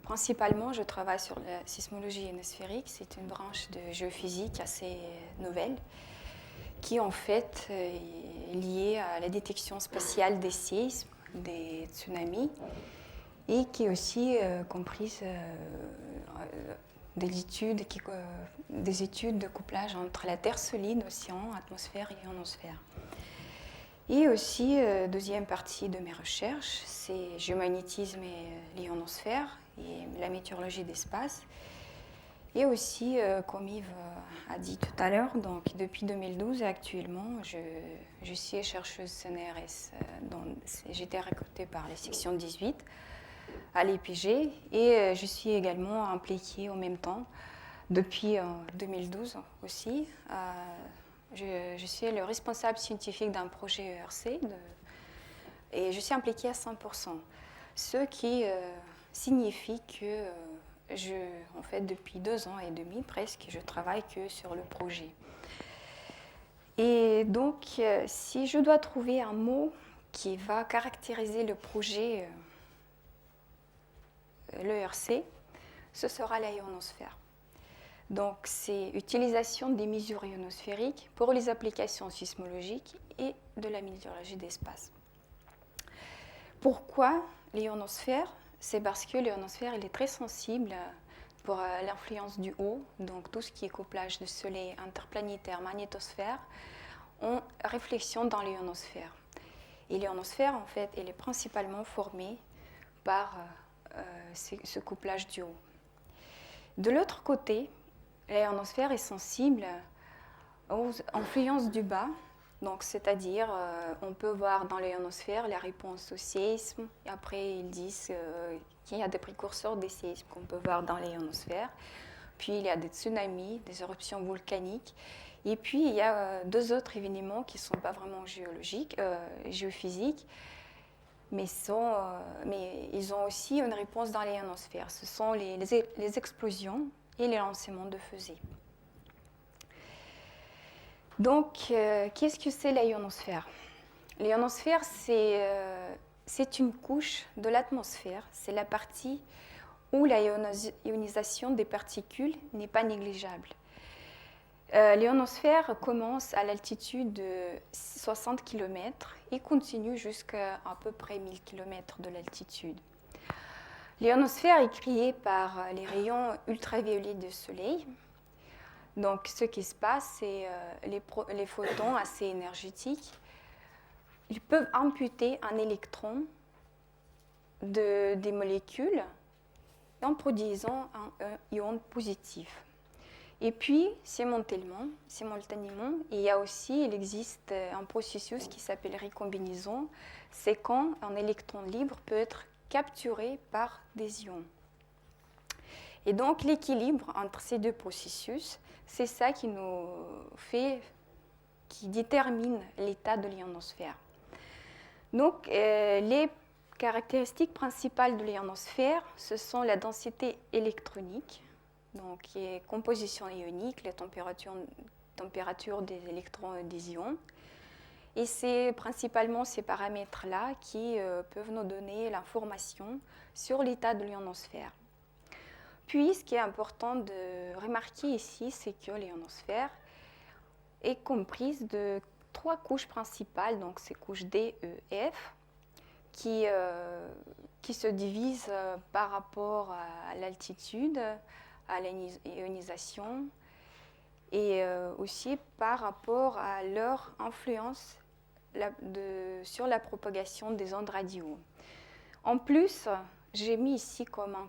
Principalement, je travaille sur la sismologie ionosphérique. C'est une branche de géophysique assez nouvelle qui en fait est liée à la détection spatiale des séismes, des tsunamis et qui est aussi comprise des études de couplage entre la Terre solide, océan, atmosphère et ionosphère. Et aussi, deuxième partie de mes recherches, c'est géomagnétisme et l'ionosphère et la météorologie d'espace. Et aussi, comme Yves a dit tout à l'heure, donc depuis 2012 et actuellement, je suis chercheuse CNRS. J'ai été recrutée par la section 18 à l'EPG et je suis également impliquée en même temps depuis 2012 aussi. Je suis le responsable scientifique d'un projet ERC et je suis impliquée à 100%. Ce qui signifie que en fait, depuis 2 ans et demi presque, je travaille que sur le projet. Et donc, si je dois trouver un mot qui va caractériser le projet l'ERC, ce sera la ionosphère. Donc, c'est utilisation des mesures ionosphériques pour les applications sismologiques et de la météorologie d'espace. Pourquoi l'ionosphère ? C'est parce que l'ionosphère est très sensible pour l'influence du haut, donc tout ce qui est couplage de soleil interplanétaire, magnétosphère, en réflexion dans l'ionosphère. Et l'ionosphère, en fait, elle est principalement formée par ce couplage du haut. De l'autre côté, l'ionosphère est sensible aux influences du bas, donc c'est-à-dire on peut voir dans l'ionosphère la réponse au séisme, et après ils disent qu'il y a des précurseurs des séismes qu'on peut voir dans l'ionosphère, puis il y a des tsunamis, des éruptions volcaniques, et puis il y a 2 autres événements qui ne sont pas vraiment géophysiques, mais ils ont aussi une réponse dans l'ionosphère. Ce sont les explosions et les lancements de fusées. Donc, qu'est-ce que c'est l'ionosphère ? L'ionosphère, c'est une couche de l'atmosphère. C'est la partie où la ionisation des particules n'est pas négligeable. L'ionosphère commence à l'altitude de 60 km et continue jusqu'à à peu près 1000 km de l'altitude. L'ionosphère est créée par les rayons ultraviolets du Soleil. Donc, ce qui se passe, c'est les photons assez énergétiques, ils peuvent amputer un électron des molécules en produisant un ion positif. Et puis, simultanément, il existe un processus qui s'appelle recombinaison. C'est quand un électron libre peut être capturé par des ions. Et donc, l'équilibre entre ces 2 processus, c'est ça qui détermine l'état de l'ionosphère. Donc, les caractéristiques principales de l'ionosphère, ce sont la densité électronique, donc qui est composition ionique, la température des électrons et des ions. Et c'est principalement ces paramètres-là qui peuvent nous donner l'information sur l'état de l'ionosphère. Puis, ce qui est important de remarquer ici, c'est que l'ionosphère est comprise de 3 couches principales, donc ces couches D, E, F, qui se divisent par rapport à l'altitude, à l'ionisation, et aussi par rapport à leur influence sur la propagation des ondes radio. En plus, j'ai mis ici comme une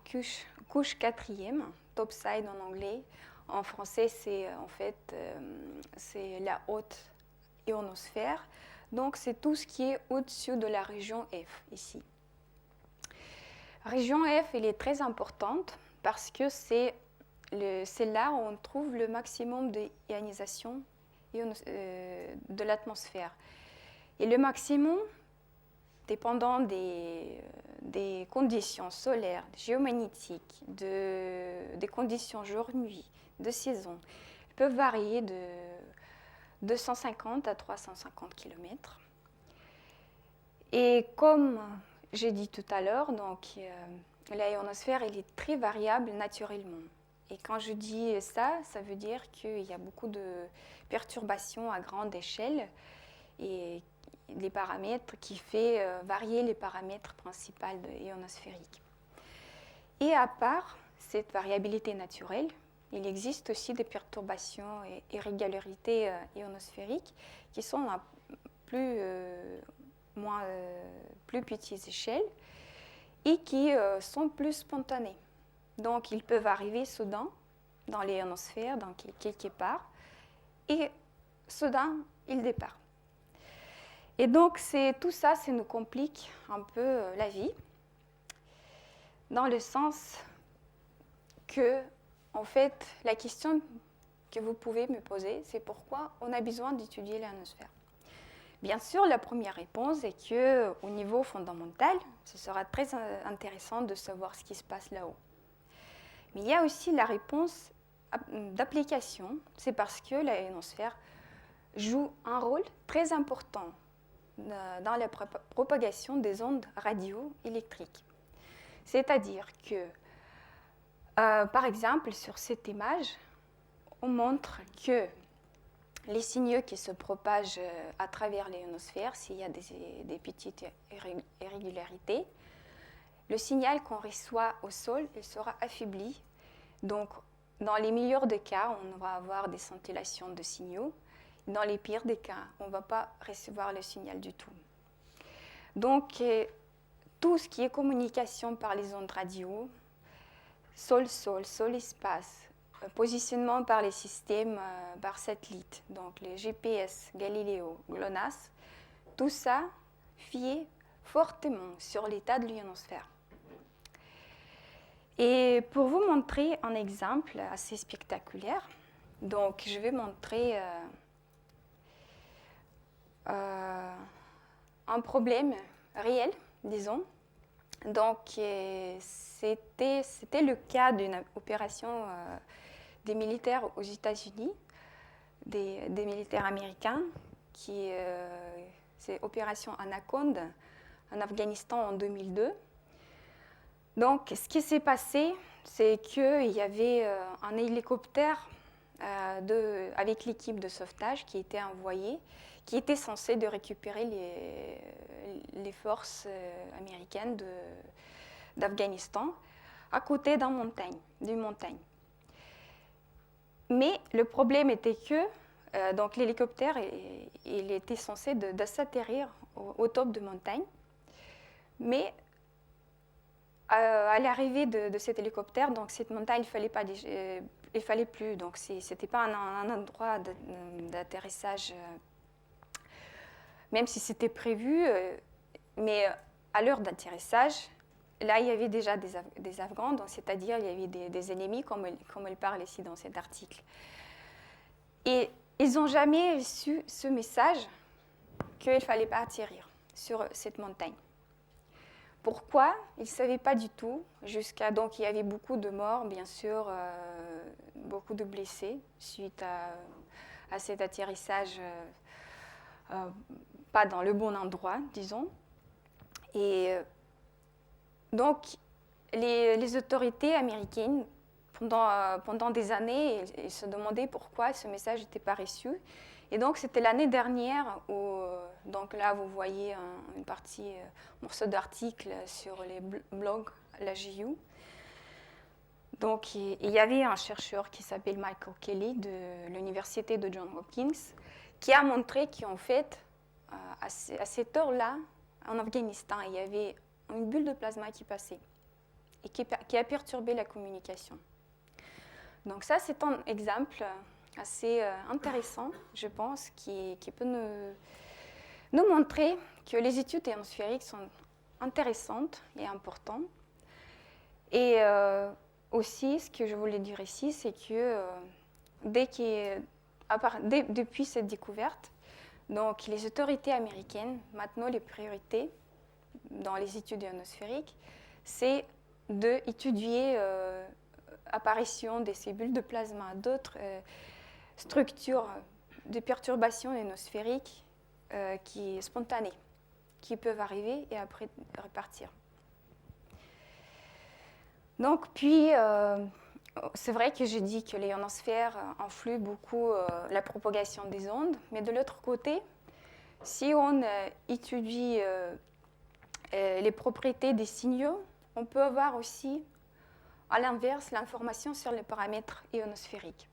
couche 4e, topside en anglais. En français, c'est la haute ionosphère. Donc, c'est tout ce qui est au-dessus de la région F, ici. La région F, elle est très importante parce que c'est là où on trouve le maximum d'ionisation de l'atmosphère. Et le maximum, dépendant des conditions solaires, géomagnétiques, des conditions jour-nuit, de saison, peuvent varier de 250 à 350 km. Et comme j'ai dit tout à l'heure, donc, la ionosphère elle est très variable naturellement. Et quand je dis ça, ça veut dire qu'il y a beaucoup de perturbations à grande échelle et les paramètres qui font varier les paramètres principaux ionosphériques. Et à part cette variabilité naturelle, il existe aussi des perturbations et irrégularités ionosphériques qui sont à plus petites échelles et qui sont plus spontanées. Donc, ils peuvent arriver soudain dans l'ionosphère, dans quelque part, et soudain, ils départent. Et donc, tout ça, ça nous complique un peu la vie, dans le sens que, en fait, la question que vous pouvez me poser, c'est pourquoi on a besoin d'étudier l'ionosphère. Bien sûr, la première réponse est qu'au niveau fondamental, ce sera très intéressant de savoir ce qui se passe là-haut. Mais il y a aussi la réponse d'application, c'est parce que l'ionosphère joue un rôle très important dans la propagation des ondes radioélectriques. C'est-à-dire que, par exemple, sur cette image, on montre que les signaux qui se propagent à travers l'ionosphère, s'il y a des petites irrégularités, le signal qu'on reçoit au sol, il sera affaibli. Donc, dans les meilleurs des cas, on va avoir des scintillations de signaux. Dans les pires des cas, on ne va pas recevoir le signal du tout. Donc, tout ce qui est communication par les ondes radio, sol-sol, sol-espace, positionnement par les systèmes par satellite, donc les GPS, Galileo, GLONASS, tout ça fie fortement sur l'état de l'ionosphère. Et pour vous montrer un exemple assez spectaculaire, donc je vais montrer un problème réel, disons. Donc c'était le cas d'une opération des militaires aux États-Unis, des militaires américains, c'est l'opération Anaconda en Afghanistan en 2002. Donc, ce qui s'est passé, c'est qu'il y avait un hélicoptère avec l'équipe de sauvetage qui était envoyé, qui était censé de récupérer les forces américaines d'Afghanistan à côté d'une montagne. Mais le problème était que donc l'hélicoptère il était censé de s'atterrir au top de montagne, mais à l'arrivée de cet hélicoptère, donc cette montagne, il fallait plus, donc c'était pas un endroit d'atterrissage, même si c'était prévu, mais à l'heure d'atterrissage, là il y avait déjà des Afghans, donc c'est-à-dire il y avait des ennemis, comme il parle ici dans cet article. Et ils n'ont jamais reçu ce message qu'il ne fallait pas atterrir sur cette montagne. Pourquoi? Ils ne savaient pas du tout. Donc il y avait beaucoup de morts, bien sûr, beaucoup de blessés suite à cet atterrissage pas dans le bon endroit, disons. Et donc les autorités américaines, pendant des années, ils se demandaient pourquoi ce message n'était pas reçu. Et donc, c'était l'année dernière où, donc là, vous voyez une partie, morceau d'article sur les blogs, la JU. Donc, il y avait un chercheur qui s'appelle Michael Kelly de l'université de Johns Hopkins qui a montré qu'en fait, à cette heure-là, en Afghanistan, il y avait une bulle de plasma qui passait et qui a perturbé la communication. Donc ça, c'est un exemple assez intéressant, je pense, qui peut nous montrer que les études ionosphériques sont intéressantes et importantes. Et aussi, ce que je voulais dire ici, c'est que depuis cette découverte, donc les autorités américaines, maintenant les priorités dans les études ionosphériques, c'est d'étudier l'apparition de ces bulles de plasma, d'autres structures de perturbations ionosphériques qui sont spontanées, qui peuvent arriver et après repartir. Donc, puis, c'est vrai que j'ai dit que les ionosphères influent beaucoup la propagation des ondes, mais de l'autre côté, si on étudie les propriétés des signaux, on peut avoir aussi, à l'inverse, l'information sur les paramètres ionosphériques.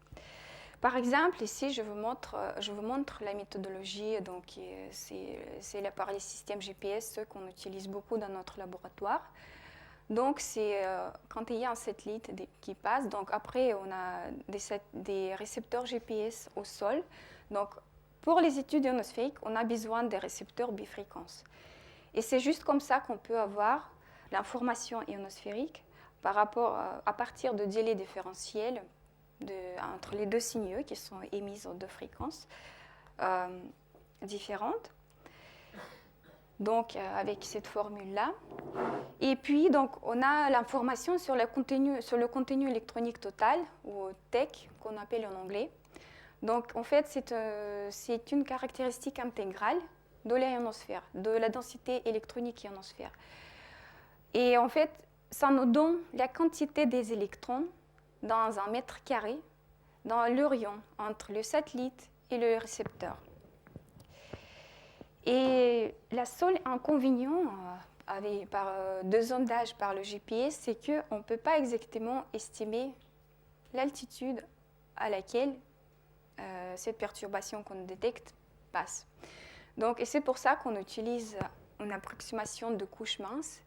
Par exemple, ici, je vous montre la méthodologie. Donc, c'est là par les systèmes GPS, ceux qu'on utilise beaucoup dans notre laboratoire. Donc, c'est quand il y a un satellite qui passe. Donc, après, on a des récepteurs GPS au sol. Donc, pour les études ionosphériques, on a besoin des récepteurs bifréquences. Et c'est juste comme ça qu'on peut avoir l'information ionosphérique à partir de délais différentiels entre les deux signaux qui sont émis aux deux fréquences différentes. Donc, avec cette formule-là. Et puis, donc, on a l'information sur le contenu électronique total, ou TEC, qu'on appelle en anglais. Donc, en fait, c'est une caractéristique intégrale de l'ionosphère, de la densité électronique ionosphère. Et en fait, ça nous donne la quantité des électrons dans un mètre carré dans le rayon entre le satellite et le récepteur. Et la seule inconvénient de sondage par le GPS, c'est qu'on ne peut pas exactement estimer l'altitude à laquelle cette perturbation qu'on détecte passe. Donc, et c'est pour ça qu'on utilise une approximation de couche mince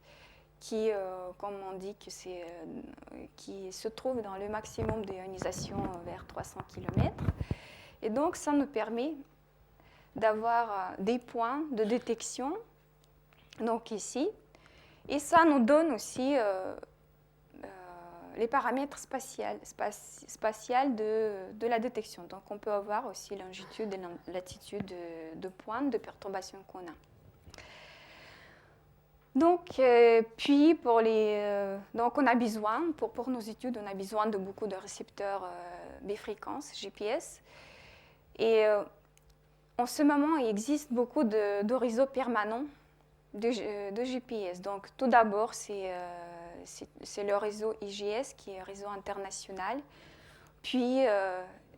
qui, comme on dit, qui se trouve dans le maximum d'ionisation vers 300 km. Et donc, ça nous permet d'avoir des points de détection, donc ici, et ça nous donne aussi les paramètres spatiaux de la détection. Donc, on peut avoir aussi longitude et latitude de points de perturbation qu'on a. Donc, puis donc on a besoin, pour nos études, on a besoin de beaucoup de récepteurs bifréquences, GPS. Et en ce moment, il existe beaucoup de réseaux permanents de GPS. Donc, tout d'abord, c'est le réseau IGS, qui est un réseau international. Puis,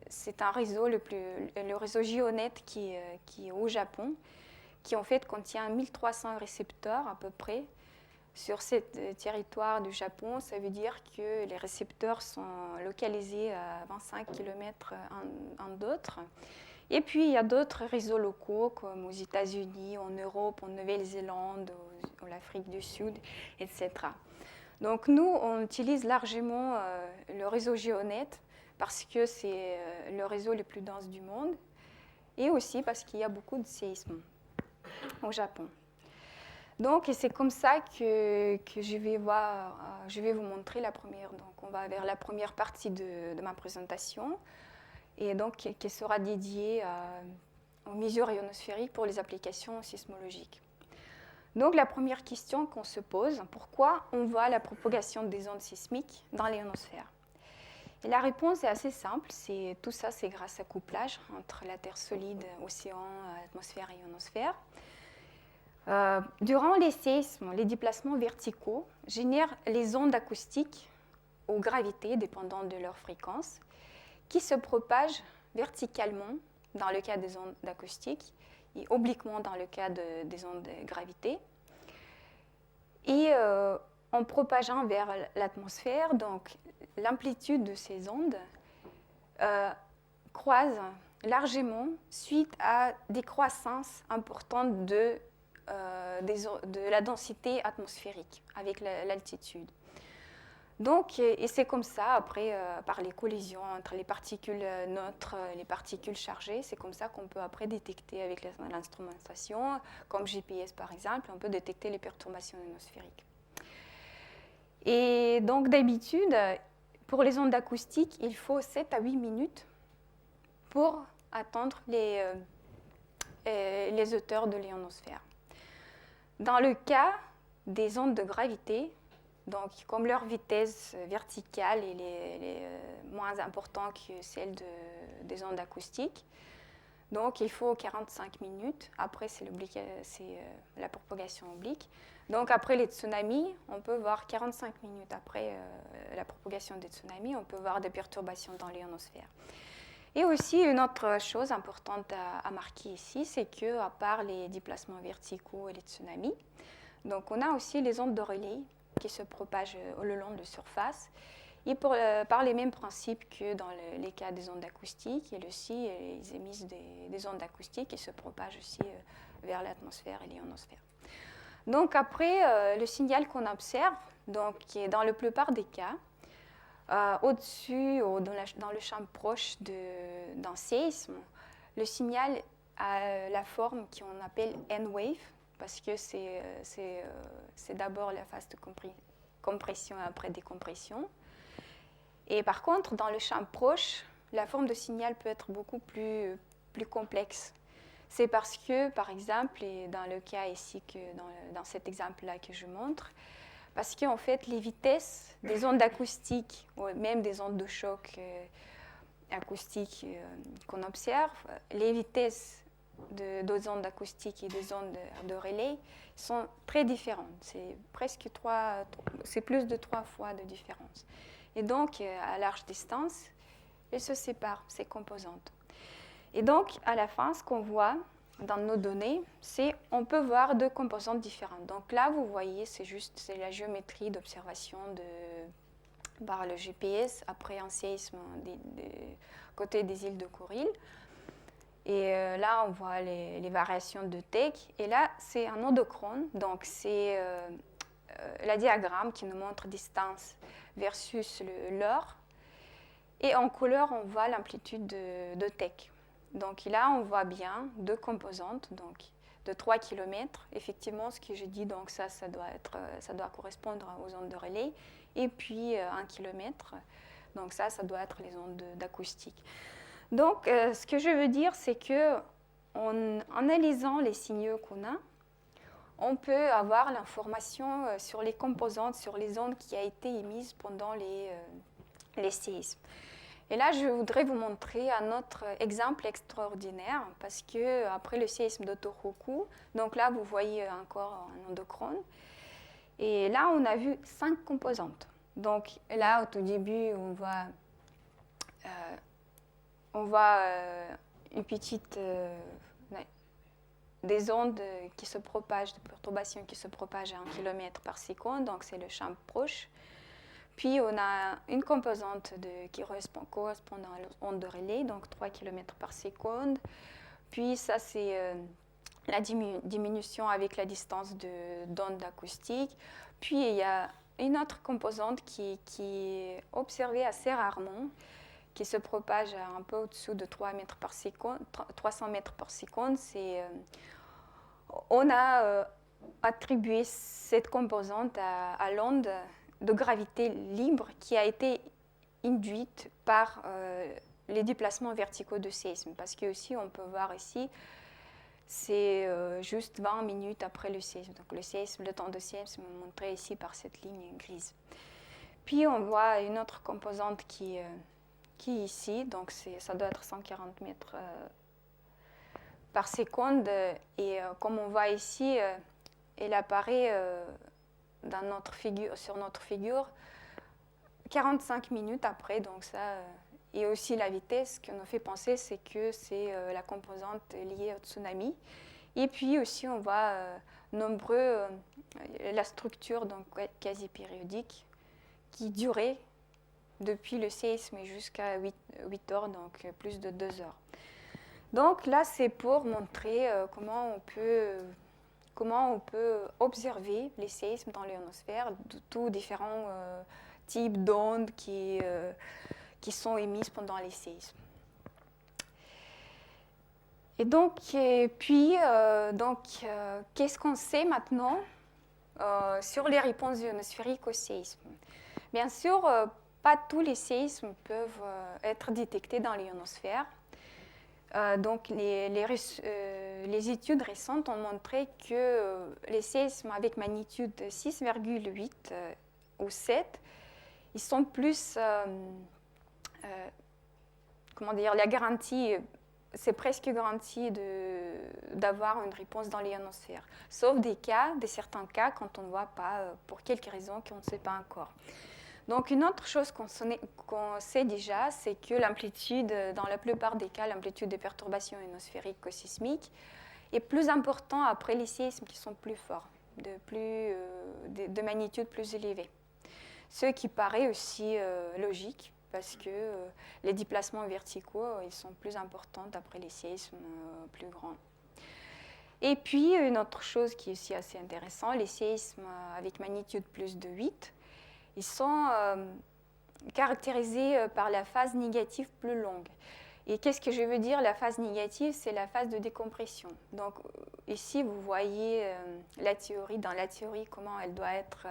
c'est un réseau, le réseau GeoNet, qui est au Japon, qui en fait contient 1300 récepteurs à peu près sur ce territoire du Japon. Ça veut dire que les récepteurs sont localisés à 25 km un d'autre. Et puis, il y a d'autres réseaux locaux, comme aux États-Unis, en Europe, en Nouvelle-Zélande, en Afrique du Sud, etc. Donc, nous, on utilise largement le réseau GeoNet parce que c'est le réseau le plus dense du monde et aussi parce qu'il y a beaucoup de séismes au Japon. Donc, et c'est comme ça que je vais vous montrer la première. Donc, on va vers la première partie de ma présentation, et donc qui sera dédiée aux mesures ionosphériques pour les applications sismologiques. Donc, la première question qu'on se pose, pourquoi on voit la propagation des ondes sismiques dans l'ionosphère? Et la réponse est assez simple, tout ça c'est grâce à couplage entre la Terre solide, océan, atmosphère et ionosphère. Durant les séismes, les déplacements verticaux génèrent les ondes acoustiques aux gravités dépendant de leur fréquence qui se propagent verticalement dans le cas des ondes acoustiques et obliquement dans le cas des ondes de gravité. Et en propageant vers l'atmosphère, donc l'amplitude de ces ondes croise largement suite à des croissances importantes de la densité atmosphérique avec l'altitude. Donc, et c'est comme ça, après, par les collisions entre les particules neutres et les particules chargées, c'est comme ça qu'on peut après détecter avec l'instrumentation, comme GPS par exemple, on peut détecter les perturbations ionosphériques. Et donc, d'habitude, pour les ondes acoustiques, il faut 7 à 8 minutes pour atteindre les hauteurs de l'ionosphère. Dans le cas des ondes de gravité, donc comme leur vitesse verticale est moins importante que celle des ondes acoustiques, Donc, il faut 45 minutes. Après, c'est la propagation oblique. Donc, après les tsunamis, on peut voir 45 minutes après la propagation des tsunamis, on peut voir des perturbations dans l'ionosphère. Et aussi, une autre chose importante à marquer ici, c'est qu'à part les déplacements verticaux et les tsunamis, donc on a aussi les ondes de relais qui se propagent le long de la surface. Et par les mêmes principes que dans les cas des ondes acoustiques, ils aussi ils émettent des ondes acoustiques qui se propagent aussi vers l'atmosphère et l'ionosphère. Donc après, le signal qu'on observe, donc, qui est dans la plupart des cas, au-dessus ou dans le champ proche d'un séisme, le signal a la forme qu'on appelle N-wave, parce que c'est d'abord la phase de compression et après décompression. Et par contre, dans le champ proche, la forme de signal peut être beaucoup plus complexe. C'est parce que, par exemple, et dans le cas ici, dans cet exemple-là que je montre, parce qu'en fait, les vitesses des ondes acoustiques, ou même des ondes de choc acoustiques qu'on observe, les vitesses des ondes acoustiques et des ondes de relais sont très différentes. C'est plus de 3 fois de différence. Et donc, à large distance, elles se séparent, ces composantes. Et donc, à la fin, ce qu'on voit dans nos données, c'est qu'on peut voir 2 composantes différentes. Donc là, vous voyez, c'est la géométrie d'observation par le GPS après un séisme côté des îles de Kouril. Et là, on voit les variations de TEC. Et là, c'est un endochrone, donc c'est la diagramme qui nous montre distance versus l'heure. Et en couleur, on voit l'amplitude de TEC. Donc là, on voit bien 2 composantes, donc de 3 km. Effectivement, ce que j'ai dit, donc ça doit correspondre aux ondes de relais. Et puis 1 km, donc ça doit être les ondes d'acoustique. Donc, ce que je veux dire, c'est qu'en analysant les signaux qu'on a, on peut avoir l'information sur les composantes, sur les ondes qui ont été émises pendant les séismes. Et là, je voudrais vous montrer un autre exemple extraordinaire, parce qu'après le séisme de Tohoku, donc là, vous voyez encore un endochrone, et là, on a vu 5 composantes. Donc là, au tout début, on voit une petite... des ondes qui se propagent, des perturbations qui se propagent à 1 km par seconde, donc c'est le champ proche. Puis on a une composante qui correspond à l'onde de relais, donc 3 km par seconde. Puis ça, c'est la diminution avec la distance d'onde acoustique. Puis il y a une autre composante qui est observée assez rarement, qui se propage un peu au-dessous de 300 mètres par seconde. On a attribué cette composante à l'onde de gravité libre qui a été induite par les déplacements verticaux de séisme. Parce que aussi, on peut voir ici, c'est juste 20 minutes après le séisme. Donc le temps de séisme est montré ici par cette ligne grise. Puis on voit une autre composante qui est ici, donc ça doit être 140 mètres par seconde. Et comme on voit ici, elle apparaît sur notre figure 45 minutes après. Donc ça, et aussi la vitesse qui nous fait penser, c'est que c'est la composante liée au tsunami. Et puis aussi, on voit la structure donc, quasi périodique qui durait depuis le séisme jusqu'à 8 heures, donc plus de 2 heures. Donc là, c'est pour montrer comment on peut observer les séismes dans l'ionosphère, tous différents types d'ondes qui sont émises pendant les séismes. Et donc, qu'est-ce qu'on sait maintenant sur les réponses ionosphériques au séisme? Bien sûr, pas tous les séismes peuvent être détectés dans l'ionosphère. Donc, les études récentes ont montré que les séismes avec magnitude 6,8 ou 7, ils sont plus, la garantie c'est presque garanti d'avoir une réponse dans l'ionosphère, sauf certains cas quand on ne voit pas, pour quelques raisons qu'on ne sait pas encore. Donc une autre chose qu'on sait déjà, c'est que l'amplitude, dans la plupart des cas, l'amplitude des perturbations ionosphériques cosismiques est plus importante après les séismes qui sont plus forts, de magnitude plus élevée. Ce qui paraît aussi logique, parce que les déplacements verticaux, ils sont plus importants après les séismes plus grands. Et puis, une autre chose qui est aussi assez intéressante, les séismes avec magnitude plus de 8, ils sont caractérisés par la phase négative plus longue. Et qu'est-ce que je veux dire? La phase négative, c'est la phase de décompression. Donc, ici, vous voyez dans la théorie, comment elle doit être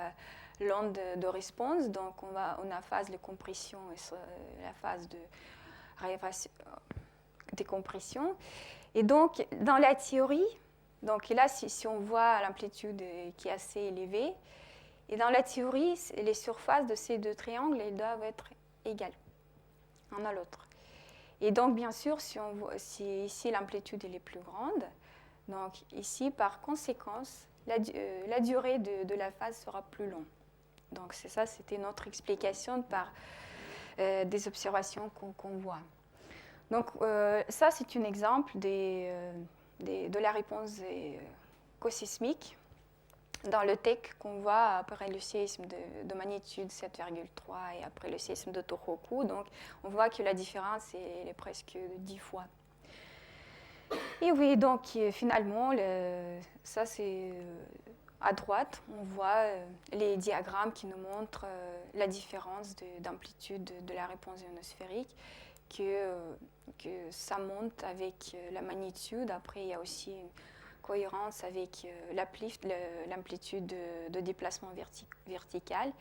l'onde de réponse. Donc, on a phase de compression et la phase de décompression. Et donc, dans la théorie, donc là, si on voit l'amplitude qui est assez élevée, et dans la théorie, les surfaces de ces deux triangles, elles doivent être égales, l'un à l'autre. Et donc, bien sûr, si ici l'amplitude est plus grande, donc ici, par conséquence, la durée de la phase sera plus longue. Donc, c'était notre explication par des observations qu'on voit. Donc, ça, c'est un exemple de la réponse cosismique dans le TEC qu'on voit après le séisme de magnitude 7,3 et après le séisme de Tohoku. Donc, on voit que la différence est presque 10 fois. Et oui, donc finalement, ça c'est à droite, on voit les diagrammes qui nous montrent la différence d'amplitude de la réponse ionosphérique, que ça monte avec la magnitude. Après, il y a aussi une cohérence avec l'amplitude de déplacement vertical.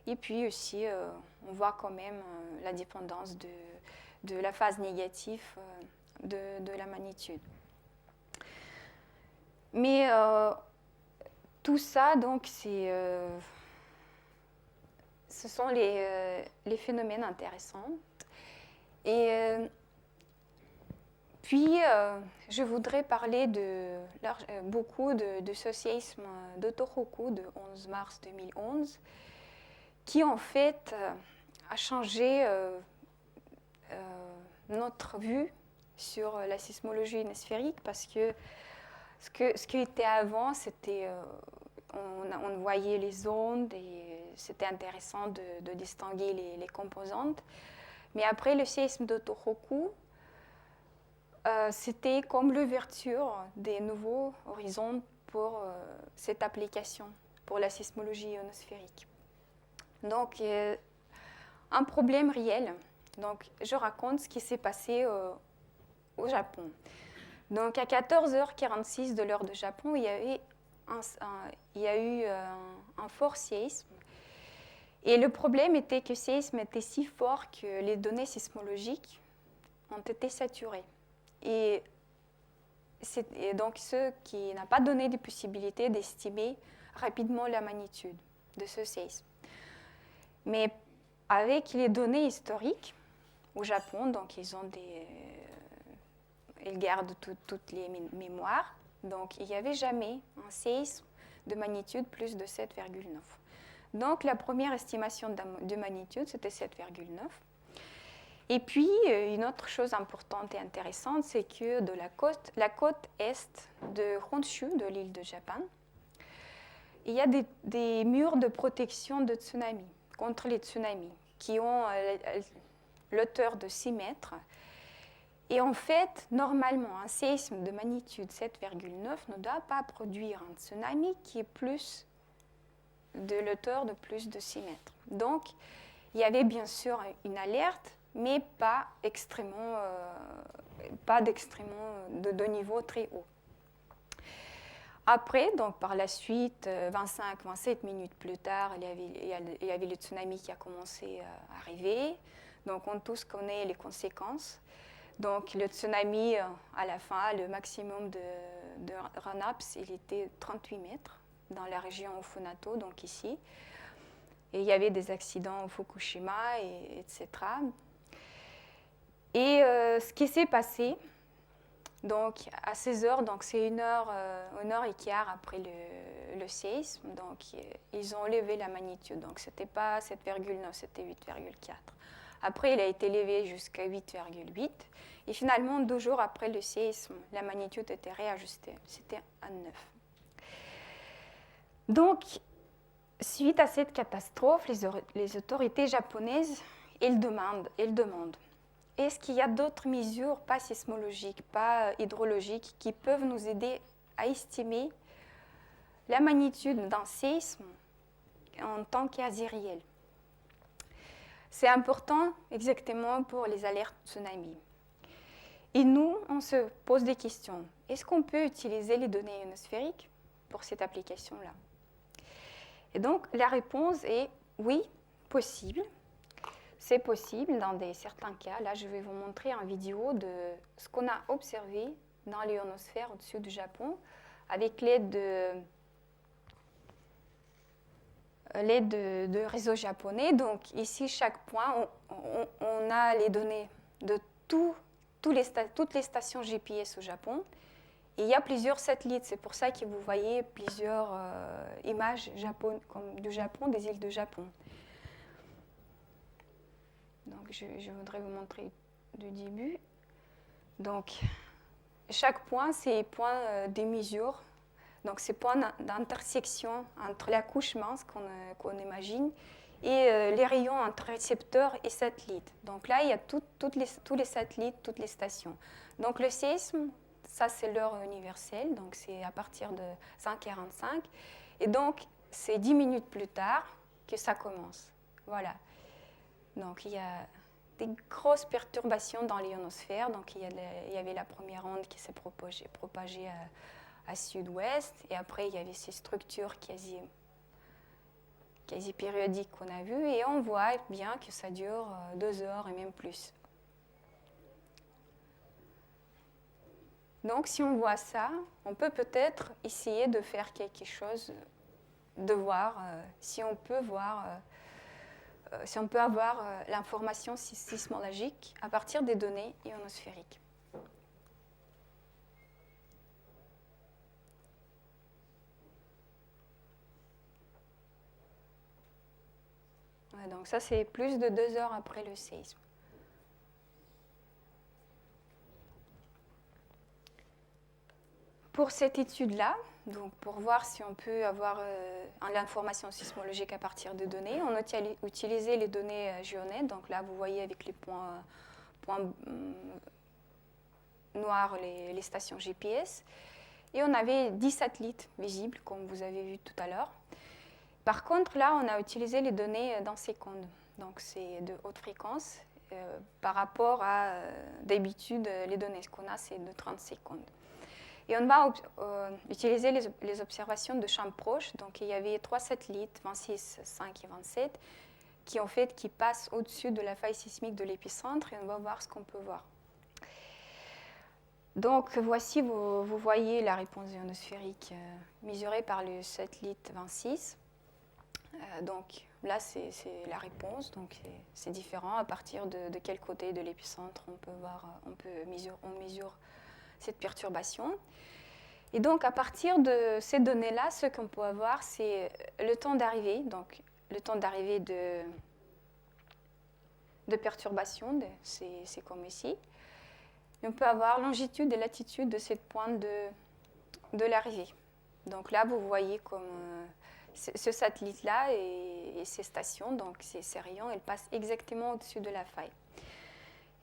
Et puis aussi, on voit quand même la dépendance de la phase négative de la magnitude. Mais tout ça, donc, ce sont les phénomènes intéressants. Et puis, je voudrais parler beaucoup de ce séisme de Tohoku de 11 mars 2011, qui en fait a changé notre vue sur la sismologie ionosphérique, parce que ce qui était avant, c'était on voyait les ondes et c'était intéressant de distinguer les composantes. Mais après le séisme de Tohoku, c'était comme l'ouverture des nouveaux horizons pour cette application, pour la sismologie ionosphérique. Donc, un problème réel. Donc, je raconte ce qui s'est passé au Japon. Donc, à 14h46 de l'heure de Japon, il y a eu un fort séisme. Et le problème était que le séisme était si fort que les données sismologiques ont été saturées. Et donc, ce qui n'a pas donné de possibilité d'estimer rapidement la magnitude de ce séisme. Mais avec les données historiques au Japon, donc ils gardent toutes les mémoires, donc il n'y avait jamais un séisme de magnitude plus de 7,9. Donc la première estimation de magnitude, c'était 7,9. Et puis, une autre chose importante et intéressante, c'est que de la côte est de Honshu, de l'île de Japan, il y a des murs de protection de tsunami, contre les tsunamis, qui ont l'hauteur de 6 mètres. Et en fait, normalement, un séisme de magnitude 7,9 ne doit pas produire un tsunami qui est plus de l'hauteur de plus de 6 mètres. Donc, il y avait bien sûr une alerte, mais pas de niveau très haut. Après, donc par la suite, 25-27 minutes plus tard, il y avait le tsunami qui a commencé à arriver. Donc, on tous connaît les conséquences. Donc, le tsunami, à la fin, le maximum de RANAPS, il était 38 mètres dans la région Ofunato, donc ici. Et il y avait des accidents au Fukushima, etc. Et ce qui s'est passé, Donc à 16 heures, donc c'est une heure et quart après le séisme, donc ils ont levé la magnitude. Donc c'était pas 7,9, c'était 8,4. Après, il a été élevé jusqu'à 8,8. Et finalement, 2 jours après le séisme, la magnitude était réajustée. C'était à 9. Donc, suite à cette catastrophe, les autorités japonaises, elles demandent est-ce qu'il y a d'autres mesures, pas sismologiques, pas hydrologiques, qui peuvent nous aider à estimer la magnitude d'un séisme en temps quasi réel? C'est important exactement pour les alertes tsunami. Et nous, on se pose des questions. Est-ce qu'on peut utiliser les données ionosphériques pour cette application-là? Et donc, la réponse est oui, possible. C'est possible dans certains cas. Là, je vais vous montrer une vidéo de ce qu'on a observé dans l'ionosphère au-dessus du Japon avec l'aide de réseaux japonais. Donc ici, chaque point, on a les données de toutes les stations GPS au Japon. Et il y a plusieurs satellites. C'est pour ça que vous voyez plusieurs images du Japon, des îles du Japon. Donc je voudrais vous montrer du début. Donc chaque point, c'est point des mesures. Donc, ces points d'intersection entre la couche mince qu'on imagine et les rayons entre récepteurs et satellites. Donc là, il y a tous les satellites, toutes les stations. Donc le séisme, ça c'est l'heure universelle, donc c'est à partir de 5h45. Et donc, c'est 10 minutes plus tard que ça commence. Voilà. Donc il y a des grosses perturbations dans l'ionosphère. Donc il y avait la première onde qui s'est propagée à sud-ouest, et après il y avait ces structures quasi périodiques qu'on a vues, et on voit bien que ça dure 2 heures et même plus. Donc si on voit ça, on peut peut-être essayer de faire quelque chose, de voir si on peut avoir l'information sismologique à partir des données ionosphériques. Donc ça, c'est plus de 2 heures après le séisme. Pour cette étude-là, donc pour voir si on peut avoir l'information sismologique à partir des données, on a utilisé les données GeoNet. Donc là, vous voyez avec les points noirs les stations GPS. Et on avait 10 satellites visibles, comme vous avez vu tout à l'heure. Par contre, là, on a utilisé les données dans secondes. Donc, c'est de haute fréquence. Par rapport à d'habitude, les données qu'on a, c'est de 30 secondes. Et on va utiliser les observations de champs proches. Donc, il y avait 3 satellites, 26, 5 et 27, qui passent au-dessus de la faille sismique de l'épicentre. Et on va voir ce qu'on peut voir. Donc, voici, vous voyez la réponse ionosphérique mesurée par le satellite 26. Donc là, c'est la réponse. Donc c'est différent. À partir de quel côté de l'épicentre on mesure cette perturbation. Et donc à partir de ces données-là, ce qu'on peut avoir, c'est le temps d'arrivée. Donc le temps d'arrivée de perturbation, c'est comme ici. Et on peut avoir longitude et latitude de cette pointe de l'arrivée. Donc là, vous voyez comme ce satellite-là et ces stations, donc ces rayons, elles passent exactement au-dessus de la faille.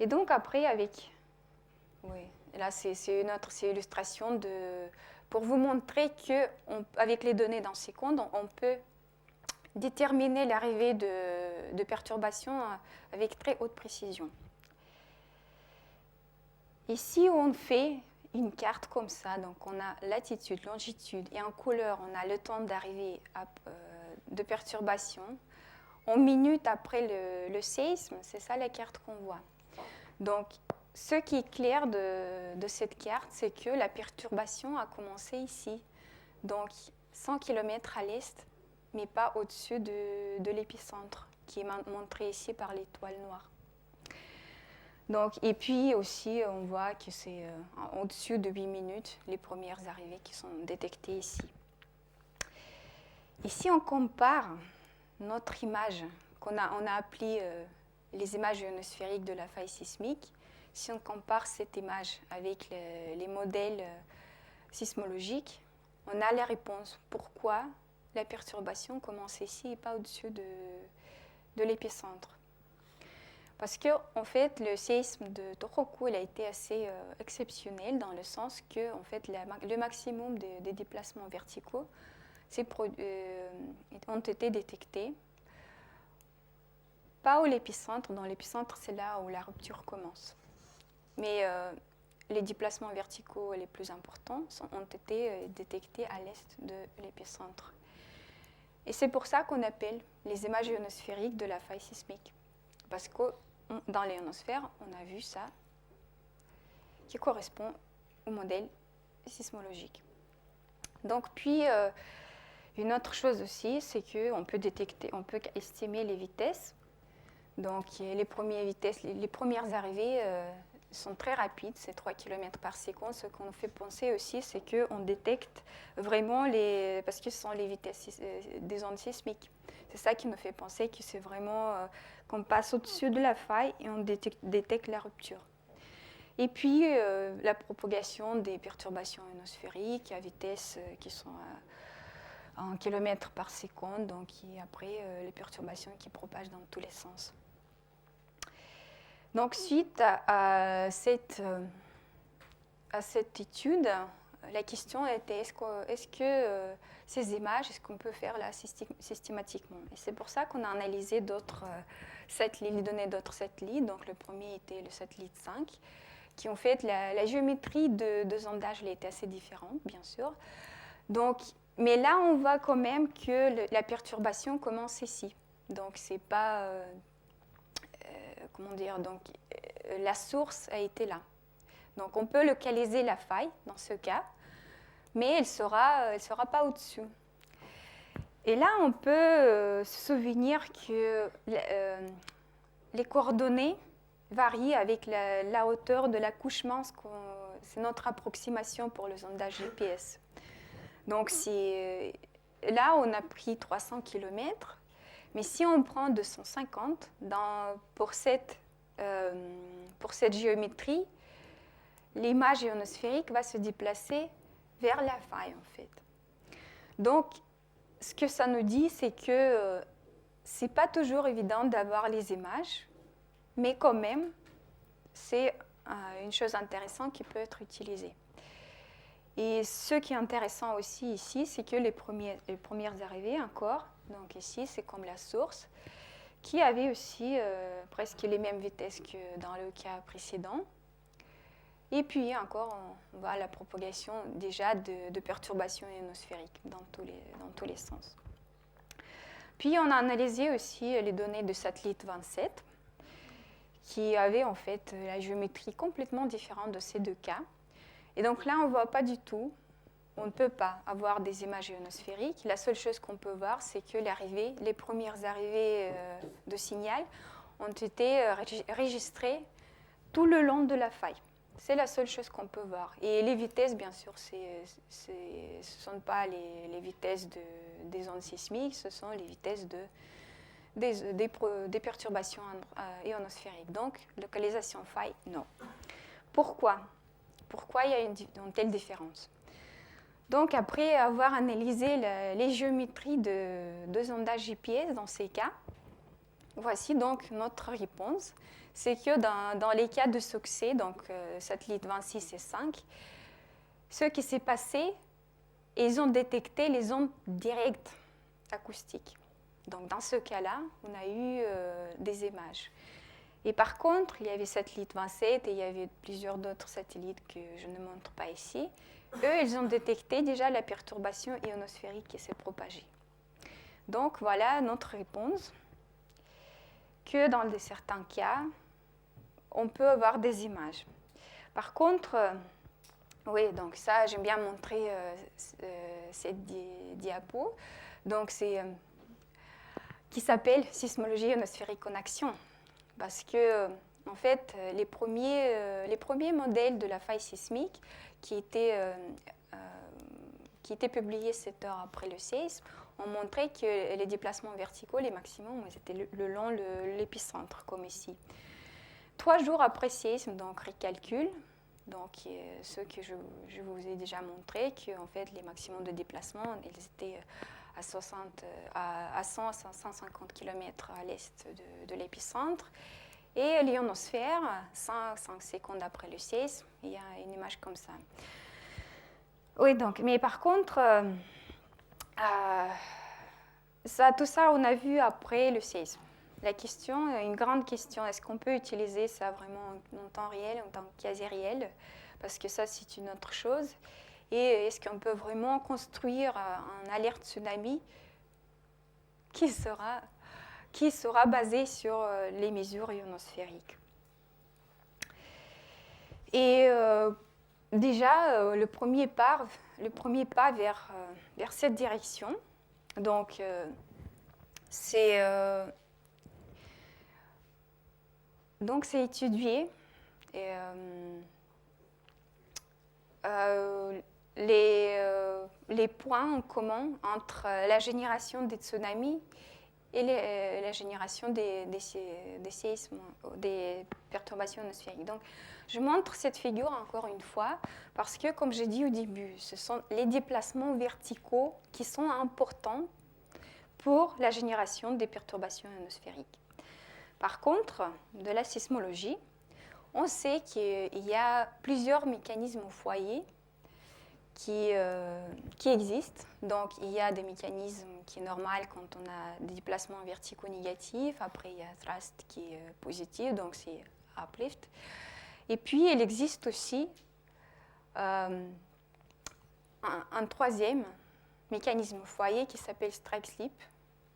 Et donc après, là c'est une autre illustration pour vous montrer qu'avec les données dans secondes, on peut déterminer l'arrivée de perturbations avec très haute précision. Ici, on fait une carte comme ça, donc on a latitude, longitude, et en couleur, on a le temps d'arrivée de perturbation. En minutes après le séisme, c'est ça la carte qu'on voit. Donc, ce qui est clair de cette carte, c'est que la perturbation a commencé ici, donc 100 km à l'est, mais pas au-dessus de l'épicentre, qui est montré ici par l'étoile noire. Donc, et puis aussi, on voit que c'est au-dessus de 8 minutes les premières arrivées qui sont détectées ici. Et si on compare notre image, on a appelé les images ionosphériques de la faille sismique, si on compare cette image avec les modèles sismologiques, on a la réponse. Pourquoi la perturbation commence ici et pas au-dessus de l'épicentre? Parce que, en fait, le séisme de Tohoku il a été assez exceptionnel dans le sens que, en fait, le maximum des déplacements verticaux ont été détectés. Pas au l'épicentre. Dans l'épicentre, c'est là où la rupture commence. Mais les déplacements verticaux les plus importants ont été détectés à l'est de l'épicentre. Et c'est pour ça qu'on appelle les images ionosphériques de la faille sismique. Parce que dans l'ionosphère, on a vu ça qui correspond au modèle sismologique. Donc, puis, une autre chose aussi, c'est qu'on peut estimer les vitesses. Donc, les premières arrivées sont très rapides, c'est 3 km par seconde. Ce qu'on fait penser aussi, c'est qu'on détecte vraiment parce que ce sont les vitesses des ondes sismiques. C'est ça qui nous fait penser que c'est vraiment qu'on passe au-dessus de la faille et on détecte la rupture. Et puis, la propagation des perturbations ionosphériques à vitesse qui sont en kilomètres par seconde, donc après les perturbations qui propagent dans tous les sens. Donc, suite à cette étude, la question était est-ce que ces images, est-ce qu'on peut faire là systématiquement? Et c'est pour ça qu'on a analysé d'autres satellites, les données d'autres satellites. Donc, le premier était le satellite 5, qui en fait, la géométrie de sondage elle était assez différente, bien sûr. Donc, mais là, on voit quand même que la perturbation commence ici. Donc, c'est pas... comment dire? Donc, la source a été là. Donc, on peut localiser la faille dans ce cas, mais elle ne sera pas au-dessus. Et là, on peut se souvenir que les coordonnées varient avec la hauteur de la couche mince. C'est notre approximation pour le sondage GPS. Donc, là, on a pris 300 km, mais si on prend 250 pour cette géométrie, l'image ionosphérique va se déplacer vers la faille, en fait. Donc, ce que ça nous dit, c'est que ce n'est pas toujours évident d'avoir les images, mais quand même, c'est une chose intéressante qui peut être utilisée. Et ce qui est intéressant aussi ici, c'est que les premières arrivées encore, donc ici, c'est comme la source, qui avait aussi presque les mêmes vitesses que dans le cas précédent. Et puis encore, on voit la propagation déjà de perturbations ionosphériques dans tous les sens. Puis on a analysé aussi les données de satellite 27, qui avait en fait la géométrie complètement différente de ces deux cas. Et donc là, on ne voit pas du tout, on ne peut pas avoir des images ionosphériques. La seule chose qu'on peut voir, c'est que les premières arrivées de signal ont été enregistrées tout le long de la faille. C'est la seule chose qu'on peut voir. Et les vitesses, bien sûr, ce ne sont pas les vitesses des ondes sismiques, ce sont les vitesses des perturbations ionosphériques. Donc, localisation faille, non. Pourquoi il y a une telle différence? Donc, après avoir analysé les géométries de sondage GPS dans ces cas, voici donc notre réponse. C'est que dans les cas de succès, donc satellite 26 et 5, ce qui s'est passé, ils ont détecté les ondes directes acoustiques. Donc, dans ce cas-là, on a eu des images. Et par contre, il y avait satellite 27 et il y avait plusieurs d'autres satellites que je ne montre pas ici. Eux, ils ont détecté déjà la perturbation ionosphérique qui s'est propagée. Donc, voilà notre réponse, que dans certains cas, on peut avoir des images. Par contre, oui, donc ça, j'aime bien montrer cette diapo. Donc, c'est qui s'appelle sismologie ionosphérique en action. Parce que, en fait, les premiers modèles de la faille sismique qui étaient publiés 7 heures après le séisme ont montré que les déplacements verticaux, les maximums, étaient le long de l'épicentre, comme ici. 3 jours après séisme, donc recalcul, donc ce que je vous ai déjà montré, que en fait les maximums de déplacement, ils étaient à 100 à 150 km à l'est de l'épicentre. Et l'ionosphère, 5 secondes après le séisme, il y a une image comme ça. Oui, donc, mais par contre, tout ça, on a vu après le séisme. La question, une grande question, est-ce qu'on peut utiliser ça vraiment en temps réel, en temps quasi réel? Parce que ça, c'est une autre chose. Et est-ce qu'on peut vraiment construire un alerte tsunami qui sera basé sur les mesures ionosphériques? Et déjà, le premier pas vers cette direction, donc c'est étudier les points en commun entre la génération des tsunamis et la génération des séismes, des perturbations ionosphériques. Donc, je montre cette figure encore une fois parce que, comme j'ai dit au début, ce sont les déplacements verticaux qui sont importants pour la génération des perturbations ionosphériques. Par contre, de la sismologie, on sait qu'il y a plusieurs mécanismes au foyer qui existent. Donc, il y a des mécanismes qui sont normaux quand on a des déplacements verticaux négatifs. Après, il y a thrust qui est positif, donc c'est uplift. Et puis, il existe aussi un troisième mécanisme au foyer qui s'appelle strike slip.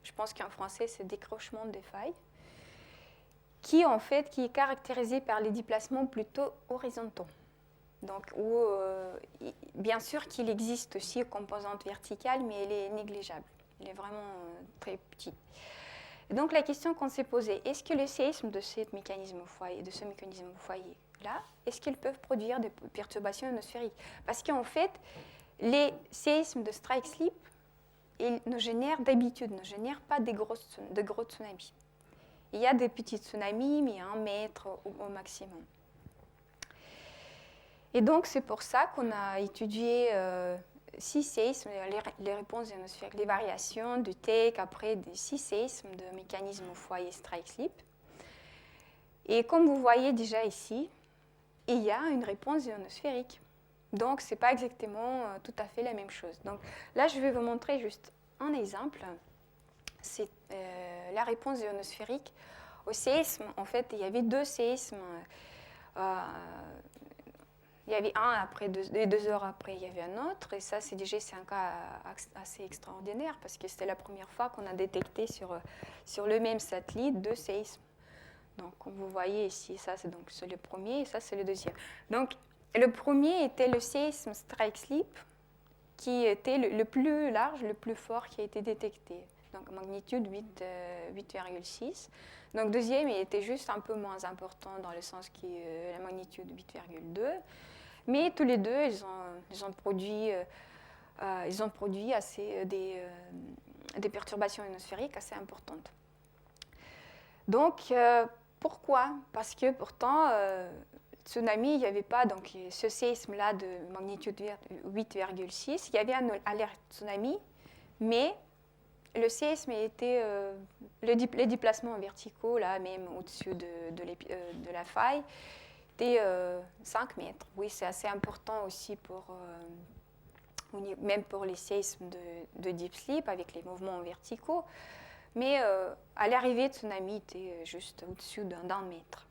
Je pense qu'en français, c'est décrochement des failles, qui est caractérisé par les déplacements plutôt horizontaux. Donc, bien sûr qu'il existe aussi une composante verticale, mais elle est négligeable. Elle est vraiment très petite. Et donc, la question qu'on s'est posée, est-ce que les séismes de ce mécanisme au foyer, là, est-ce qu'ils peuvent produire des perturbations ionosphériques? Parce qu'en fait, les séismes de strike slip, ils d'habitude ne génèrent pas de gros tsunamis. Il y a des petits tsunamis, mais 1 mètre au maximum. Et donc, c'est pour ça qu'on a étudié 6 séismes, les réponses ionosphériques, les variations de TEC après des 6 séismes de mécanismes au foyer strike slip. Et comme vous voyez déjà ici, il y a une réponse ionosphérique. Donc, ce n'est pas exactement tout à fait la même chose. Donc, là, je vais vous montrer juste un exemple. C'est la réponse ionosphérique au séisme. En fait, il y avait 2 séismes. Il y avait un après, 2 heures après, il y avait un autre. Et ça, c'est un cas assez extraordinaire parce que c'était la première fois qu'on a détecté sur le même satellite 2 séismes. Donc, comme vous voyez ici, ça, c'est le premier et ça, c'est le deuxième. Donc, le premier était le séisme strike slip qui était le plus large, le plus fort qui a été détecté. Donc, magnitude 8,6. Donc, deuxième, il était juste un peu moins important dans le sens que la magnitude 8,2. Mais tous les deux, ils ont produit des perturbations ionosphériques assez importantes. Donc, pourquoi? Parce que pourtant, tsunami, il n'y avait pas donc, ce séisme-là de magnitude 8,6. Il y avait un alerte tsunami, mais le séisme était les déplacements verticaux, là, même au-dessus de la faille, étaient 5 mètres. Oui, c'est assez important aussi même pour les séismes de deep sleep avec les mouvements verticaux. Mais à l'arrivée, le tsunami était juste au-dessus d'1 mètre.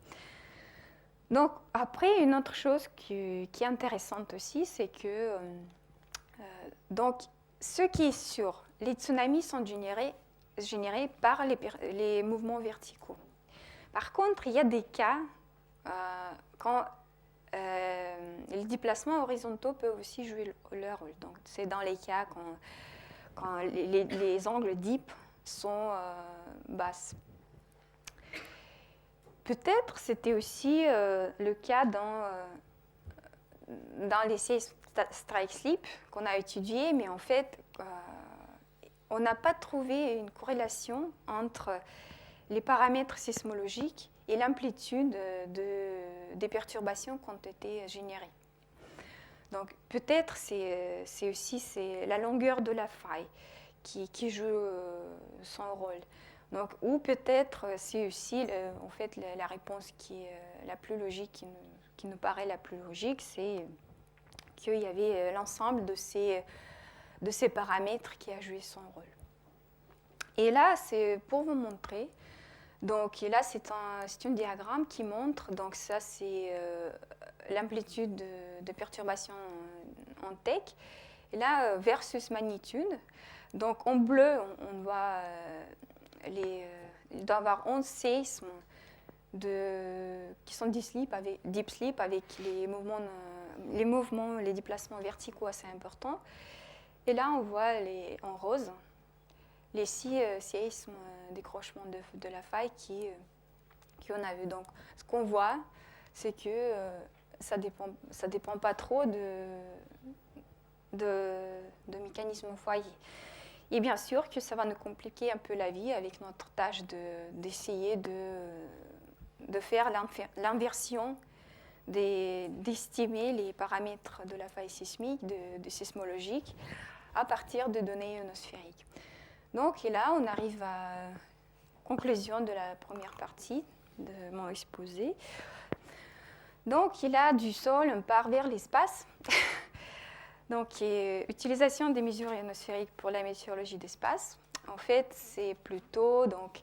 Donc, après, une autre chose qui est intéressante aussi, c'est que donc, ce qui est sûr, les tsunamis sont générés par les mouvements verticaux. Par contre, il y a des cas quand les déplacements horizontaux peuvent aussi jouer leur rôle. Donc, c'est dans les cas quand les angles deep sont basses. peut-être c'était aussi le cas dans les strike slip qu'on a étudié, mais en fait, on n'a pas trouvé une corrélation entre les paramètres sismologiques et l'amplitude des perturbations qui ont été générées. Donc peut-être c'est aussi la longueur de la faille qui joue son rôle. Donc, ou peut-être c'est aussi en fait la réponse qui est la plus logique, qui nous paraît la plus logique, c'est qu'il y avait l'ensemble de ces paramètres qui a joué son rôle. Et là, c'est pour vous montrer. Donc là, c'est un diagramme qui montre, donc ça c'est l'amplitude de perturbation en tech, et là versus magnitude. Donc en bleu, on voit il doit y avoir 11 séismes qui sont deep sleep avec les mouvements, les déplacements verticaux assez importants. Et là, on voit en rose les 6 séismes décrochement de la faille qu'on a vu. Donc, ce qu'on voit, c'est que ça dépend pas trop de mécanismes foyer. Et bien sûr que ça va nous compliquer un peu la vie avec notre tâche d'essayer de faire l'inversion, d'estimer les paramètres de la faille sismique, de sismologique, à partir de données ionosphériques. Donc, et là, on arrive à la conclusion de la première partie de mon exposé. Donc, il a du sol, on part vers l'espace. Donc, utilisation des mesures ionosphériques pour la météorologie d'espace. En fait, c'est plutôt, donc,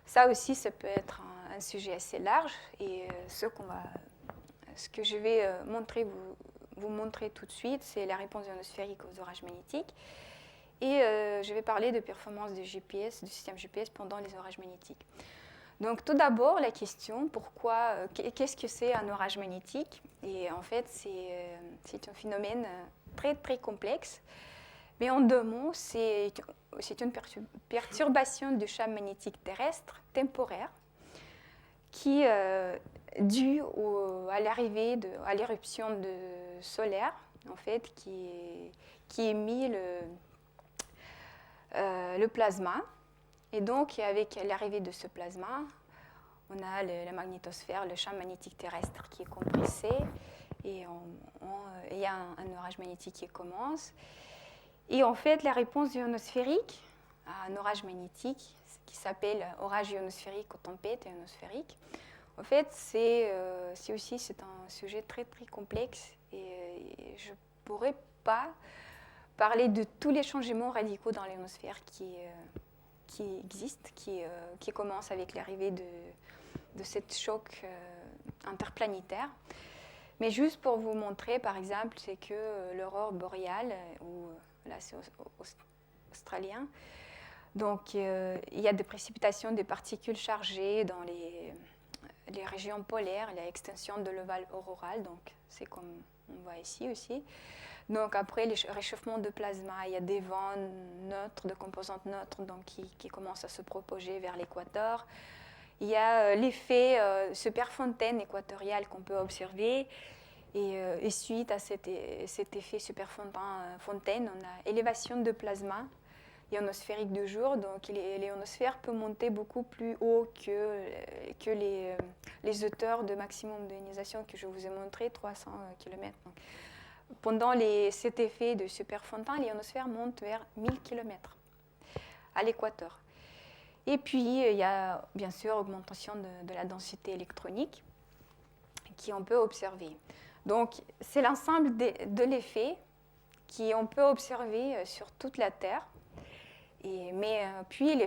ça aussi, ça peut être un sujet assez large. Et ce que je vais vous montrer tout de suite, c'est la réponse ionosphérique aux orages magnétiques. Et je vais parler de performance du système GPS pendant les orages magnétiques. Donc tout d'abord, la question, qu'est-ce que c'est un orage magnétique? Et en fait, c'est un phénomène très très complexe. Mais en 2 mots, c'est une perturbation du champ magnétique terrestre temporaire qui est due à l'éruption solaire, en fait, qui émet le plasma. Et donc, avec l'arrivée de ce plasma, on a la magnétosphère, le champ magnétique terrestre qui est compressé, et il y a un orage magnétique qui commence. Et en fait, la réponse ionosphérique à un orage magnétique, qui s'appelle orage ionosphérique ou tempête ionosphérique, en fait, c'est un sujet très, très complexe, et je ne pourrais pas parler de tous les changements radicaux dans l'ionosphère qui existent, qui commencent avec l'arrivée de cette choc interplanétaire. Mais juste pour vous montrer, par exemple, c'est que l'aurore boréale, ou là c'est australien, donc il y a des précipitations de particules chargées dans les régions polaires, l'extension de l'ovale auroral, donc c'est comme on voit ici aussi. Donc après les réchauffements de plasma, il y a des vents neutres, de composantes neutres, donc qui commencent à se propager vers l'équateur. Il y a l'effet superfontaine équatoriale qu'on peut observer. Et suite à cet effet superfontaine, on a élévation de plasma ionosphérique de jour. Donc l'ionosphère peut monter beaucoup plus haut que les hauteurs de maximum d'ionisation que je vous ai montré, 300 km. Donc, pendant cet effet de superfontaine, l'ionosphère monte vers 1000 km à l'équateur. Et puis, il y a bien sûr augmentation de la densité électronique qu'on peut observer. Donc, c'est l'ensemble de l'effet qu'on peut observer sur toute la Terre. Puis, les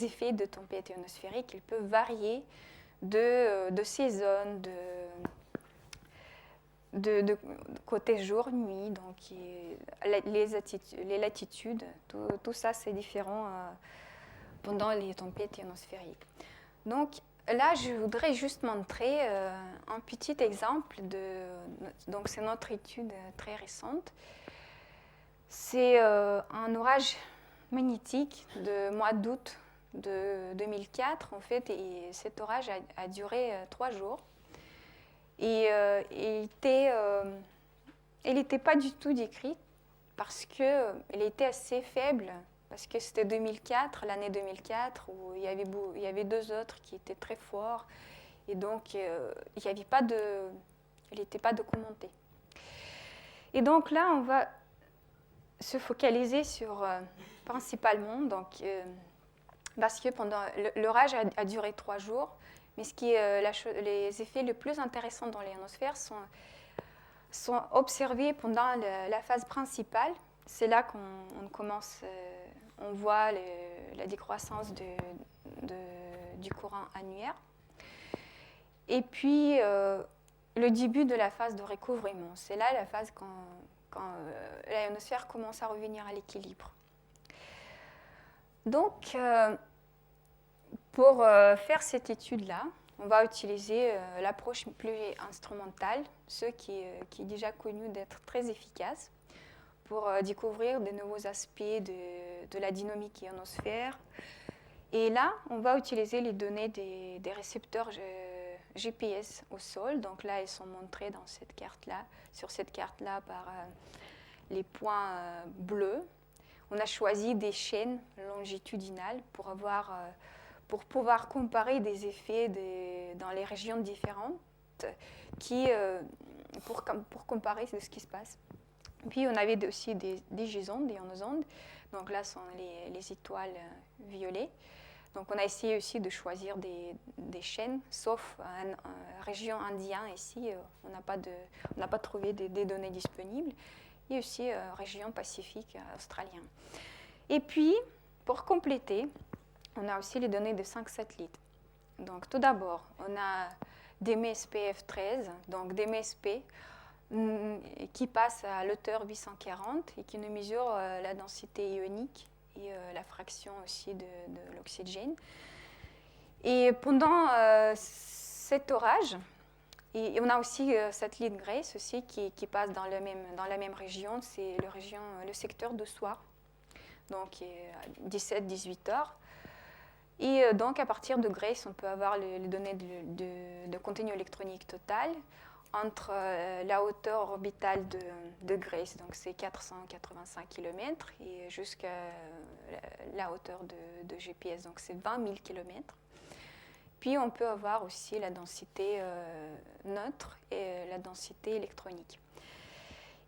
effets de tempête ionosphérique, ils peuvent varier de saison, de côté jour-nuit, donc les latitudes, tout ça c'est différent pendant les tempêtes ionosphériques. Donc là, je voudrais juste montrer un petit exemple donc c'est notre étude très récente. C'est un orage magnétique de mois d'août de 2004, en fait, et cet orage a duré 3 jours. Et il n'était pas du tout décrit parce qu'il était assez faible, parce que c'était 2004, l'année 2004, où il y avait 2 autres qui étaient très forts, et donc il n'était pas documenté. Et donc là, on va se focaliser sur principalement, donc, parce que pendant l'orage a duré 3 jours, mais les effets les plus intéressants dans l'ionosphère sont observés pendant la phase principale. C'est là qu'on commence, on voit la décroissance du courant annulaire. Et puis, le début de la phase de recouvrement, c'est là la phase quand l'ionosphère commence à revenir à l'équilibre. Donc, pour faire cette étude-là, on va utiliser l'approche plus instrumentale, ce qui est déjà connu d'être très efficace pour découvrir de nouveaux aspects de la dynamique ionosphère. Et là, on va utiliser les données des récepteurs GPS au sol. Donc là, ils sont montrés dans cette carte-là, sur cette carte-là par les points bleus. On a choisi des chaînes longitudinales pour pouvoir comparer des effets dans les régions différentes, pour comparer ce qui se passe. Puis on avait aussi des gisondes, des ionosondes. Donc là sont les étoiles violettes. Donc on a essayé aussi de choisir des chaînes, sauf en région indienne ici, on n'a pas trouvé des données disponibles. Et aussi région Pacifique australienne. Et puis, pour compléter, on a aussi les données de 5 satellites. Donc tout d'abord, on a des MSP F13, donc des MSP qui passent à l'auteur 840 et qui nous mesurent la densité ionique et la fraction aussi de l'oxygène. Et pendant cet orage, et on a aussi satellite Grace aussi qui passe dans la même région, c'est le secteur de soir, donc 17-18 heures. Et donc à partir de Grace, on peut avoir les données de contenu électronique total entre la hauteur orbitale de Grace, donc c'est 485 km, et jusqu'à la hauteur de GPS, donc c'est 20 000 km. Puis on peut avoir aussi la densité neutre et la densité électronique.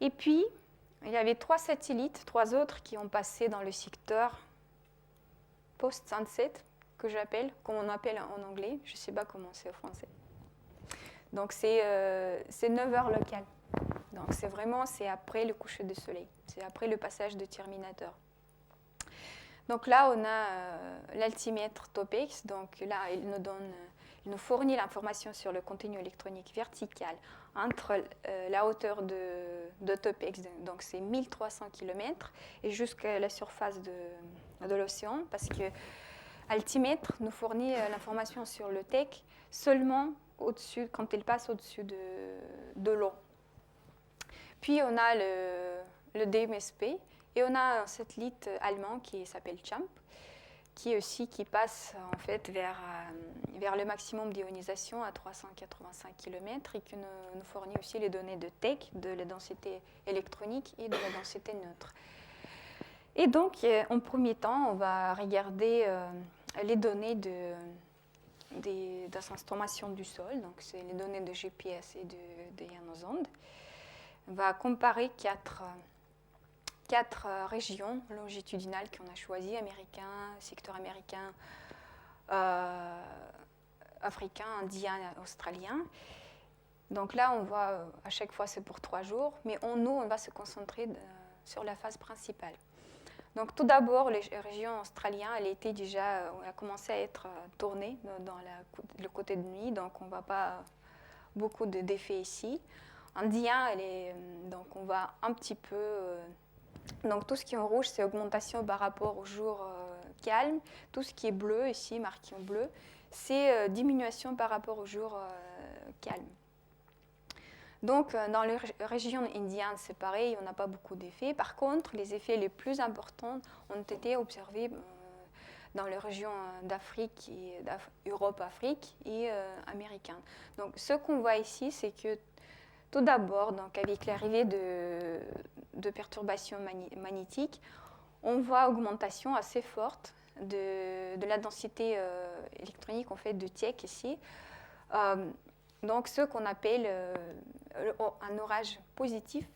Et puis, il y avait 3 satellites, 3 autres qui ont passé dans le secteur post-sunset, que j'appelle, comme on appelle en anglais, je ne sais pas comment c'est en français. Donc c'est 9 heures locales. Donc c'est après le coucher du soleil, c'est après le passage de Terminator. Donc là, on a l'altimètre TOPEX. Donc là, il nous fournit l'information sur le contenu électronique vertical entre la hauteur de TOPEX, donc c'est 1300 km, et jusqu'à la surface de l'océan, parce que l'altimètre nous fournit l'information sur le TEC seulement quand il passe au-dessus de l'eau. Puis on a le DMSP. Et on a un satellite allemand qui s'appelle CHAMP, qui passe en fait vers le maximum d'ionisation à 385 km et qui nous fournit aussi les données de TEC, de la densité électronique et de la densité neutre. Et donc, en premier temps, on va regarder les données des transformations du sol, donc c'est les données de GPS et de ionosondes. On va comparer quatre régions longitudinales qu'on a choisies, secteur américain, africain, indien, australien. Donc là, on voit, à chaque fois, c'est pour 3 jours, mais nous, on va se concentrer sur la phase principale. Donc tout d'abord, les régions australiennes, elle a commencé à être tournée dans le côté de nuit, donc on ne voit pas beaucoup d'effets ici. Indien, donc on va un petit peu... Donc tout ce qui est en rouge, c'est augmentation par rapport au jour calme. Tout ce qui est bleu, ici marqué en bleu, c'est diminution par rapport au jour calme. Donc dans les régions indiennes, c'est pareil, on n'a pas beaucoup d'effets. Par contre, les effets les plus importants ont été observés dans les régions d'Afrique, Europe, Afrique et américaine. Donc ce qu'on voit ici, c'est que tout d'abord, donc avec l'arrivée de perturbations magnétiques, on voit augmentation assez forte de la densité électronique en fait de TEC ici. Donc ce qu'on appelle un orage positif.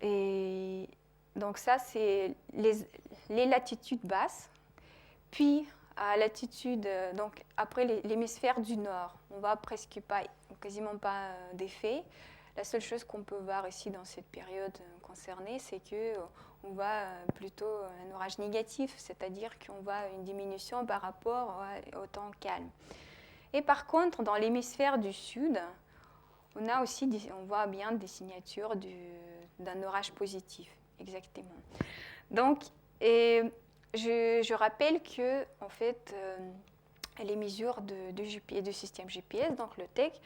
Et donc ça, c'est les latitudes basses. Puis à latitude, donc après l'hémisphère du nord, on voit quasiment pas d'effet. La seule chose qu'on peut voir ici dans cette période concernée, c'est qu'on voit plutôt un orage négatif, c'est-à-dire qu'on voit une diminution par rapport au temps calme. Et par contre, dans l'hémisphère du sud, on voit bien des signatures d'un orage positif, exactement. Donc, je rappelle que, en fait, les mesures du système GPS, donc le TEC,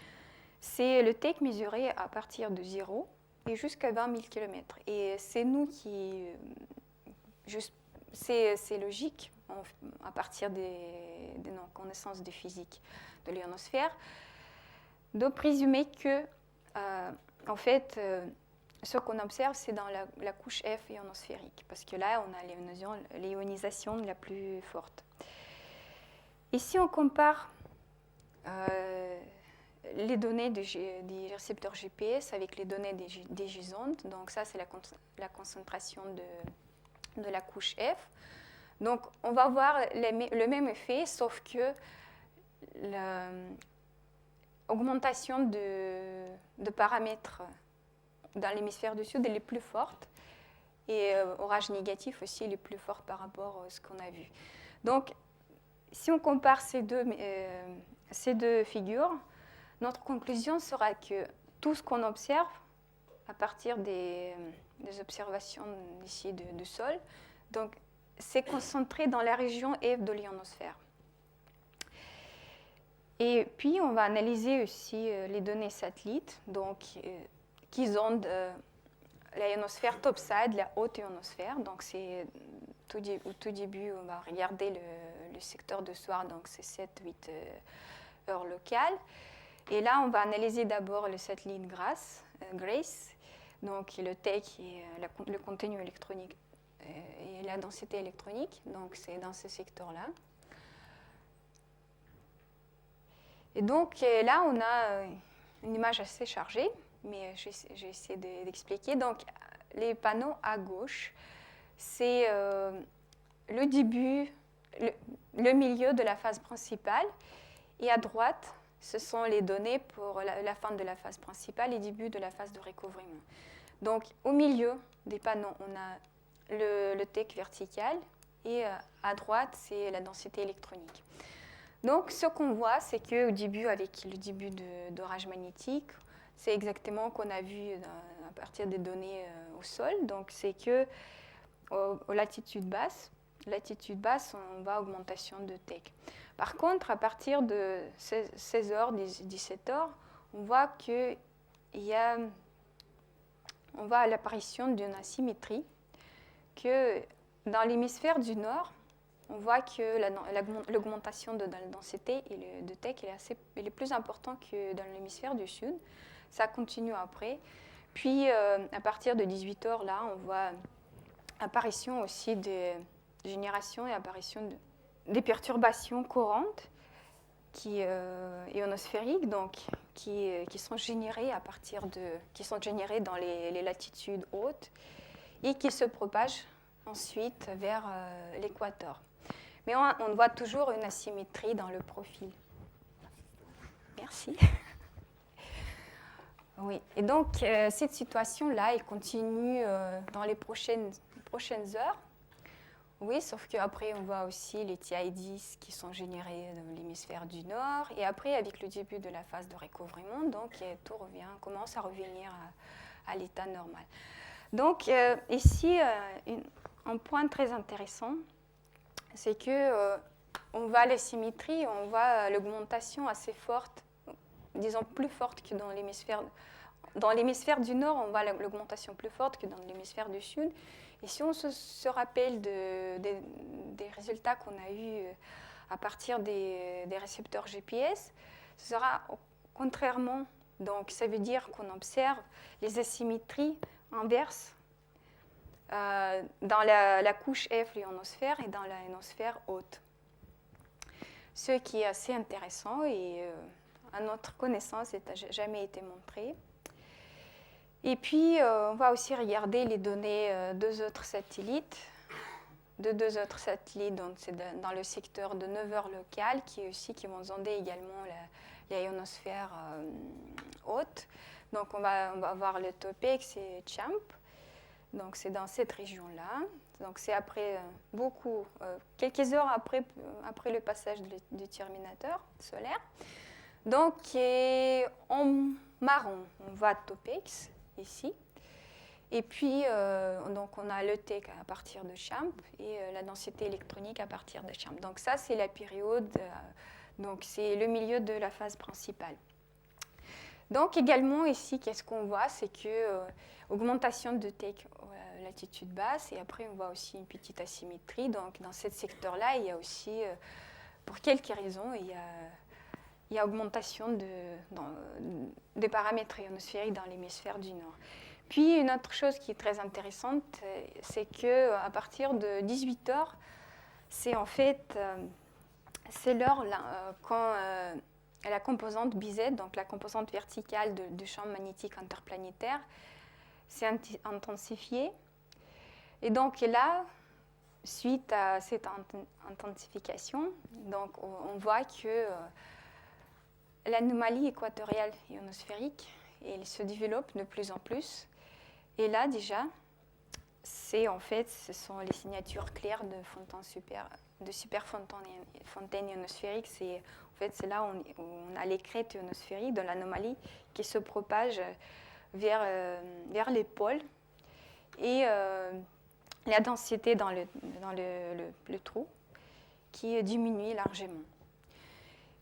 c'est le TEC mesuré à partir de 0 et jusqu'à 20 000 km. Et c'est nous qui... C'est logique, à partir des connaissances de physique de l'ionosphère, de présumer que, en fait, ce qu'on observe, c'est dans la couche F ionosphérique, parce que là, on a l'ionisation la plus forte. Ici, on compare les données des récepteurs GPS avec les données des gisondes. Donc ça, c'est la concentration de la couche F. Donc, on va voir le même effet, sauf que l'augmentation de paramètres dans l'hémisphère du sud, elle est plus forte. Et orage négatif aussi, elle est plus forte par rapport à ce qu'on a vu. Donc, si on compare ces deux figures, notre conclusion sera que tout ce qu'on observe, à partir des observations ici de sol, donc, c'est concentré dans la région F de l'ionosphère. Et puis, on va analyser aussi les données satellites, donc, qui zondent la ionosphère topside, la haute ionosphère. Donc, c'est au tout début, on va regarder le secteur de soir, donc c'est 7-8 heures locales. Et là, on va analyser d'abord le satellite GRACE, donc le TEC et le contenu électronique et la densité électronique. Donc, c'est dans ce secteur-là. Et donc, là, on a une image assez chargée, mais j'ai essayé d'expliquer. Donc, les panneaux à gauche, c'est le début, le milieu de la phase principale, et à droite, ce sont les données pour la fin de la phase principale et début de la phase de recouvrement. Donc, au milieu des panneaux, on a le TEC vertical, et à droite, c'est la densité électronique. Donc, ce qu'on voit, c'est qu'au début, avec le début d'orage magnétique, c'est exactement ce qu'on a vu à partir des données au sol. Donc, c'est qu'aux latitudes basses, on voit augmentation de TEC. Par contre, à partir de 16h, 17h, on voit on voit l'apparition d'une asymétrie, que dans l'hémisphère du nord, on voit que l'augmentation de la densité et de TEC est plus importante que dans l'hémisphère du sud. Ça continue après. Puis, à partir de 18h, là, on voit apparition aussi de génération et apparition des perturbations courantes ionosphériques, donc qui sont générées dans les latitudes hautes et qui se propagent ensuite vers l'équateur. Mais on voit toujours une asymétrie dans le profil. Merci. Oui, et donc cette situation-là, elle continue dans les prochaines heures. Oui, sauf qu'après, on voit aussi les TI10 qui sont générés dans l'hémisphère du nord. Et après, avec le début de la phase de recouvrement, donc tout commence à revenir à l'état normal. Donc ici, un point très intéressant, c'est que on voit l'asymétrie, on voit l'augmentation assez forte, disons plus forte que dans l'hémisphère dans l'hémisphère du nord, on voit l'augmentation plus forte que dans l'hémisphère du sud. Et si on se rappelle des résultats qu'on a eus à partir des récepteurs GPS, ce sera contrairement. Donc, ça veut dire qu'on observe les asymétries inverses dans la couche F, l'ionosphère, et dans la ionosphère haute. Ce qui est assez intéressant et à notre connaissance, ça n'a jamais été montré. Et puis, on va aussi regarder les données de deux autres satellites. Donc c'est dans le secteur de 9 heures locales, qui vont sonder également la ionosphère haute. Donc, on va voir le TOPEX et CHAMP. Donc, c'est dans cette région-là. Donc, c'est après quelques heures après le passage du terminateur solaire. Donc, en marron, on voit TOPEX ici. Et puis, donc on a le TEC à partir de CHAMP et la densité électronique à partir de CHAMP. Donc, ça, c'est la période, donc c'est le milieu de la phase principale. Donc, également, ici, qu'est-ce qu'on voit? C'est que augmentation de TEC à latitude basse, et après, on voit aussi une petite asymétrie. Donc, dans ce secteur-là, il y a aussi, pour quelques raisons, il y a augmentation des paramètres ionosphériques dans l'hémisphère du nord. Puis, une autre chose qui est très intéressante, c'est qu'à partir de 18 heures, c'est en fait c'est l'heure quand la composante BZ, donc la composante verticale du champ magnétique interplanétaire, s'est intensifiée. Et donc là, suite à cette intensification, donc on voit que l'anomalie équatoriale ionosphérique, elle se développe de plus en plus. Et là, déjà, ce sont les signatures claires de superfontaines ionosphériques. C'est là où on a les crêtes ionosphériques de l'anomalie qui se propagent vers les pôles. Et la densité dans le trou qui diminue largement.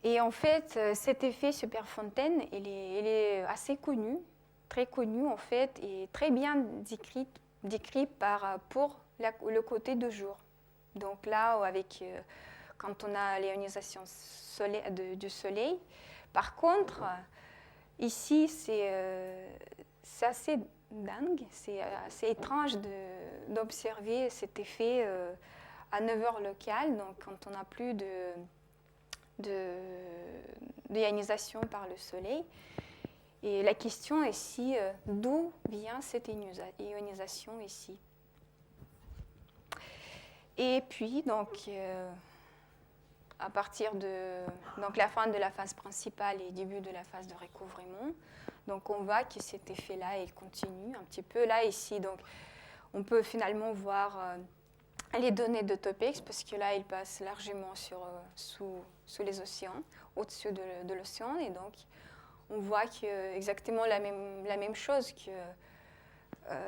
Et en fait, cet effet superfontaine, il est assez connu, très connu en fait, et très bien décrit pour le côté de jour. Donc là, quand on a l'ionisation du soleil. Par contre, ici, c'est assez dingue, c'est assez étrange d'observer cet effet à 9 heures locales, donc quand on n'a plus d'ionisation par le soleil. Et la question est d'où vient cette ionisation ici. Et puis, donc, à partir de la fin de la phase principale et début de la phase de recouvrement, donc on voit que cet effet-là, il continue un petit peu. Là, ici, donc, on peut finalement voir les données de TOPEX, parce que là, il passe largement sous les océans, au-dessus de l'océan, et donc on voit exactement la même chose, que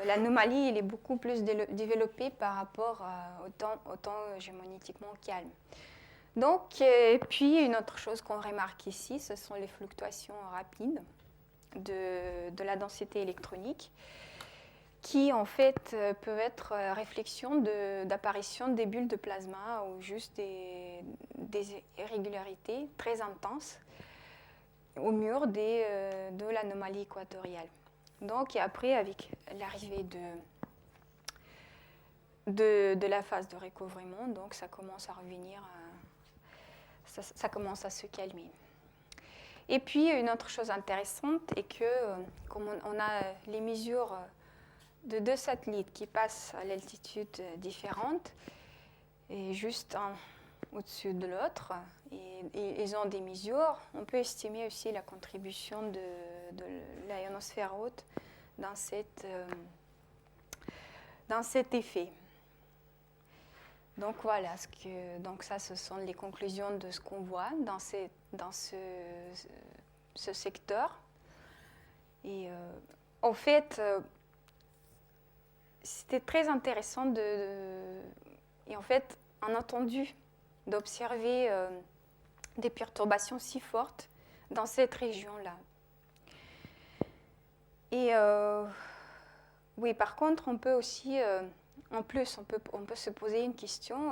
l'anomalie elle est beaucoup plus développée par rapport au temps géomagnétiquement calme. Donc, et puis une autre chose qu'on remarque ici, ce sont les fluctuations rapides de la densité électronique, qui en fait peuvent être réflexion d'apparition des bulles de plasma ou juste des irrégularités très intenses au mur de l'anomalie équatoriale. Donc, et après, avec l'arrivée de la phase de recouvrement, donc ça commence à revenir, ça commence à se calmer. Et puis, une autre chose intéressante est que, comme on a les mesures de deux satellites qui passent à l'altitude différente, et juste un au-dessus de l'autre, et ils ont des mesures, on peut estimer aussi la contribution de la ionosphère haute dans cet effet. Donc voilà, donc ça, ce sont les conclusions de ce qu'on voit dans ce secteur. Et en fait, c'était très intéressant et en fait, on a entendu d'observer des perturbations si fortes dans cette région-là. Et oui, par contre, on peut aussi, en plus, on peut se poser une question,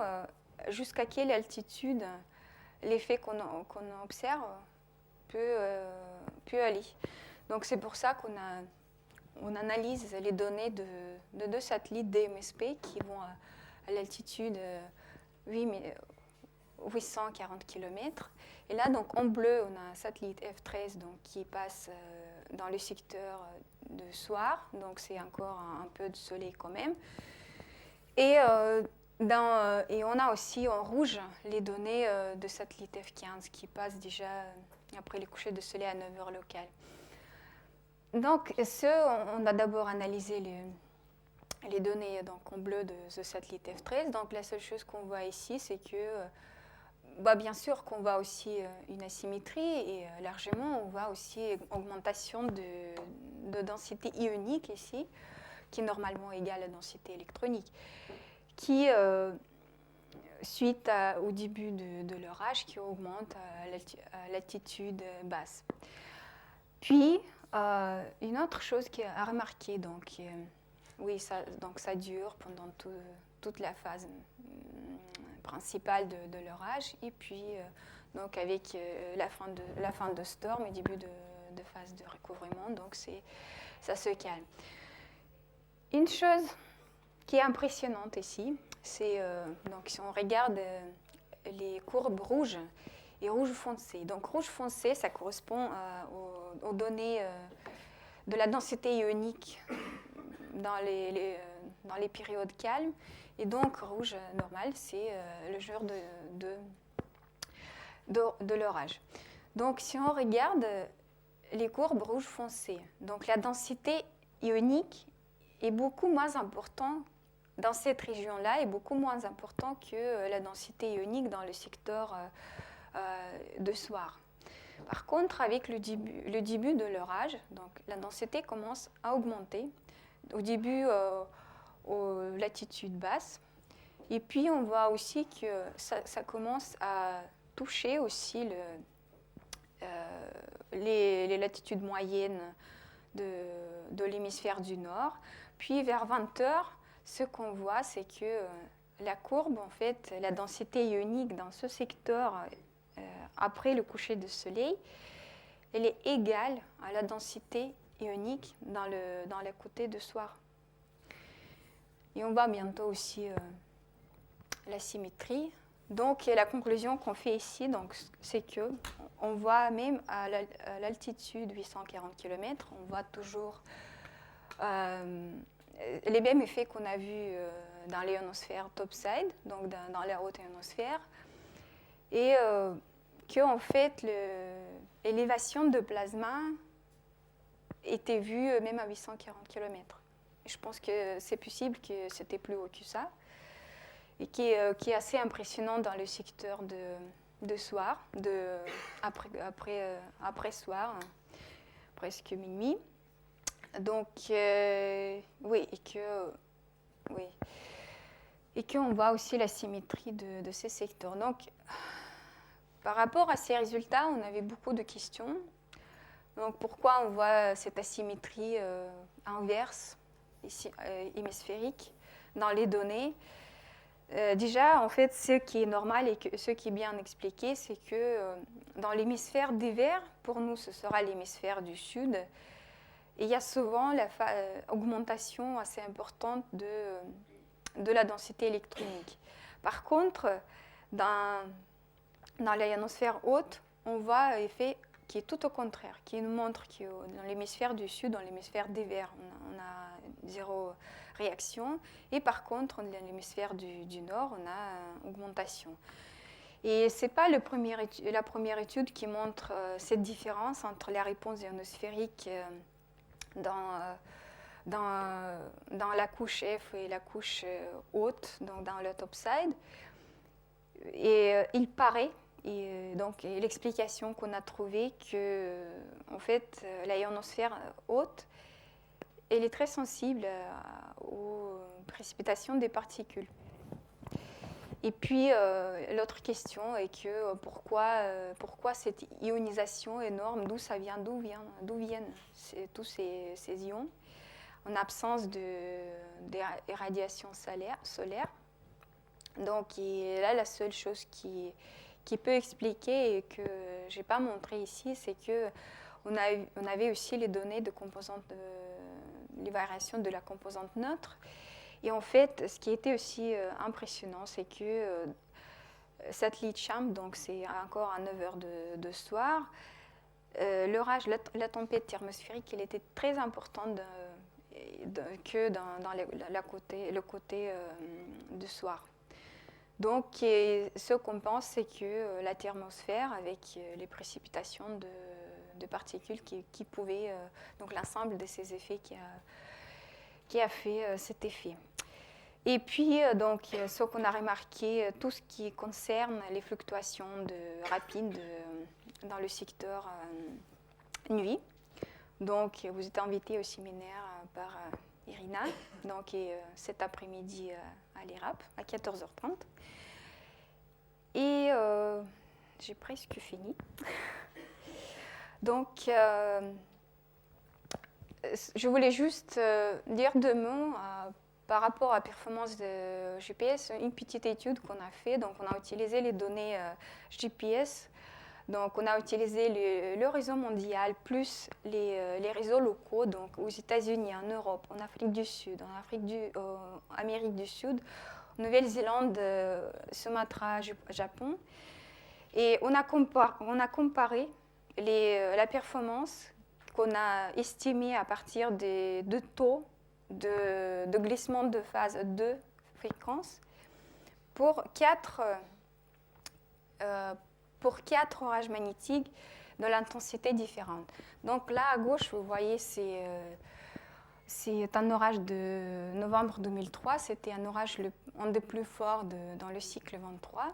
jusqu'à quelle altitude l'effet qu'on observe peut aller. Donc c'est pour ça on analyse les données de deux satellites DMSP qui vont à l'altitude 840 km. Et là, donc, en bleu, on a un satellite F13 donc, qui passe dans le secteur de soir. Donc, c'est encore un peu de soleil quand même. Et on a aussi en rouge les données de satellite F15 qui passent déjà après les couchers de soleil à 9 h locales. Donc, on a d'abord analysé les données donc, en bleu de ce satellite F13. Donc, la seule chose qu'on voit ici, c'est que, bien sûr qu'on voit aussi une asymétrie et largement, on voit aussi une augmentation de densité ionique ici, qui est normalement égale à la densité électronique, qui, suite au début de l'orage, qui augmente à l'altitude basse. Puis, une autre chose à remarquer, donc, oui, ça dure pendant toute la phase principale de l'orage, et puis donc avec la fin de storm et début de phase de recouvrement, donc ça se calme. Une chose qui est impressionnante ici, c'est donc si on regarde les courbes rouges et rouge foncé. Donc rouge foncé, ça correspond aux données de la densité ionique dans les périodes calmes. Et donc rouge normal, c'est le jour de l'orage. Donc si on regarde les courbes rouge foncé, donc la densité ionique est beaucoup moins importante dans cette région-là, est beaucoup moins importante que la densité ionique dans le secteur de soir. Par contre, avec le début de l'orage, donc la densité commence à augmenter. Au début, aux latitudes basses. Et puis, on voit aussi que ça commence à toucher aussi les latitudes moyennes de l'hémisphère du Nord. Puis, vers 20 h, ce qu'on voit, c'est que la courbe, en fait, la densité ionique dans ce secteur, après le coucher du soleil, elle est égale à la densité ionique dans le côté de soir. Et on voit bientôt aussi la symétrie. Donc, la conclusion qu'on fait ici, c'est qu'on voit même à l'altitude 840 km, on voit toujours les mêmes effets qu'on a vus dans l'ionosphère topside, donc dans la haute ionosphère, et qu'en fait, l'élévation de plasma était vue même à 840 km. Je pense que c'est possible que c'était plus haut que ça, et qui est assez impressionnant dans le secteur de soir, après soir, presque minuit. Donc, oui, et qu'on voit aussi la symétrie de ces secteurs. Donc, par rapport à ces résultats, on avait beaucoup de questions. Donc, pourquoi on voit cette asymétrie inverse, hémisphérique, dans les données? Déjà, en fait, ce qui est normal et ce qui est bien expliqué, c'est que dans l'hémisphère d'hiver, pour nous, ce sera l'hémisphère du sud, et il y a souvent l'augmentation assez importante de la densité électronique. Par contre, dans l'ionosphère haute, on voit un effet qui est tout au contraire, qui nous montre que dans l'hémisphère du sud, dans l'hémisphère d'hiver, on a zéro réaction, et par contre, dans l'hémisphère du nord, on a une augmentation. Et ce n'est pas la première étude qui montre cette différence entre la réponse ionosphérique dans la couche F et la couche haute, donc dans le topside. Et il paraît, et l'explication qu'on a trouvée, que en fait, la ionosphère haute, elle est très sensible aux précipitations des particules. Et puis, l'autre question est que pourquoi cette ionisation énorme, d'où ça vient, d'où viennent tous ces ions, en absence des radiations solaires. Donc, et là, la seule chose qui peut expliquer et que je n'ai pas montré ici, c'est qu'on avait aussi les données de composantes, les variations de la composante neutre. Et en fait, ce qui était aussi impressionnant, c'est que satellite Champ, donc c'est encore à 9 heures de soir, l'orage, la tempête thermosphérique, elle était très importante que dans le côté du soir. Donc, ce qu'on pense, c'est que la thermosphère, avec les précipitations de particules qui pouvaient, donc l'ensemble de ces effets qui a fait cet effet. Et puis, donc, ce qu'on a remarqué, tout ce qui concerne les fluctuations rapides dans le secteur nuit. Donc, vous êtes invité au séminaire par Irina, donc, cet après-midi à l'IRAP, à 14h30. Et j'ai presque fini. Donc, je voulais juste dire 2 mots par rapport à la performance de GPS, une petite étude qu'on a fait. Donc, on a utilisé les données GPS. Donc, on a utilisé le réseau mondial plus les réseaux locaux, donc aux États-Unis, en Europe, en Afrique du Sud, en Amérique du Sud, en Nouvelle-Zélande, Sumatra, Japon. Et on a comparé la performance qu'on a estimée à partir de taux de glissement de phase de fréquence pour 4 orages magnétiques de l'intensité différente. Donc là, à gauche, vous voyez, c'est un orage de novembre 2003. C'était un orage un des plus forts dans le cycle 23,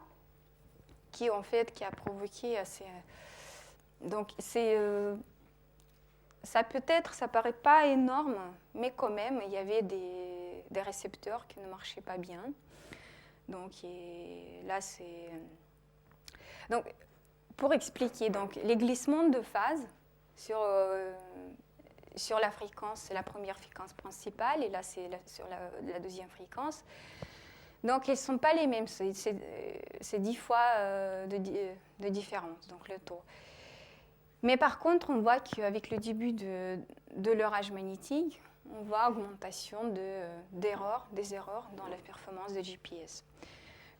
qui a provoqué assez... Donc, ça paraît pas énorme, mais quand même, il y avait des récepteurs qui ne marchaient pas bien. Donc, là, c'est... Donc, pour expliquer, donc, les glissements de phase sur la fréquence, c'est la première fréquence principale, et là, c'est sur la deuxième fréquence. Donc, ils ne sont pas les mêmes, c'est 10 fois de différence, donc le taux. Mais par contre, on voit qu'avec le début de l'orage magnétique, on voit augmentation des erreurs dans la performance de GPS.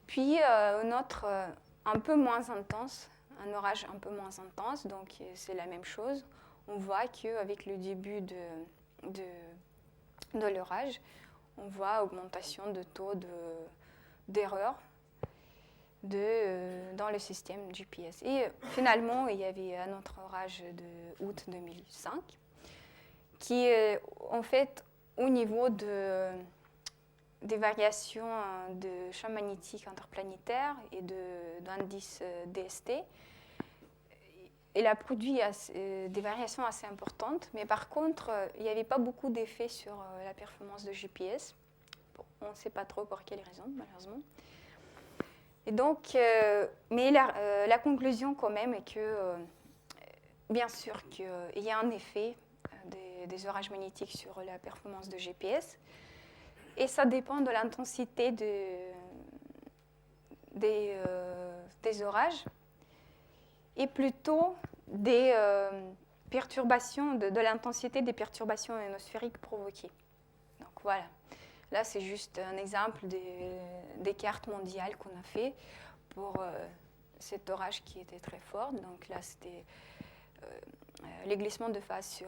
Puis, un autre un peu moins intense, un orage un peu moins intense, donc c'est la même chose. On voit qu'avec le début de l'orage, on voit augmentation de taux d'erreur dans le système GPS. Et finalement, il y avait un autre orage de août 2005 qui, en fait, au niveau des variations de champ magnétique interplanétaire et d'indice DST, il a produit des variations assez importantes, mais par contre, il n'y avait pas beaucoup d'effets sur la performance de GPS. Bon, on ne sait pas trop pour quelles raisons, malheureusement. Et donc, mais la conclusion quand même est que, bien sûr, qu'il y a un effet des orages magnétiques sur la performance de GPS, et ça dépend de l'intensité des orages, et plutôt des perturbations, de l'intensité des perturbations ionosphériques provoquées. Donc voilà. Là, c'est juste un exemple des cartes mondiales qu'on a fait pour cet orage qui était très fort. Donc là, c'était les glissements de phase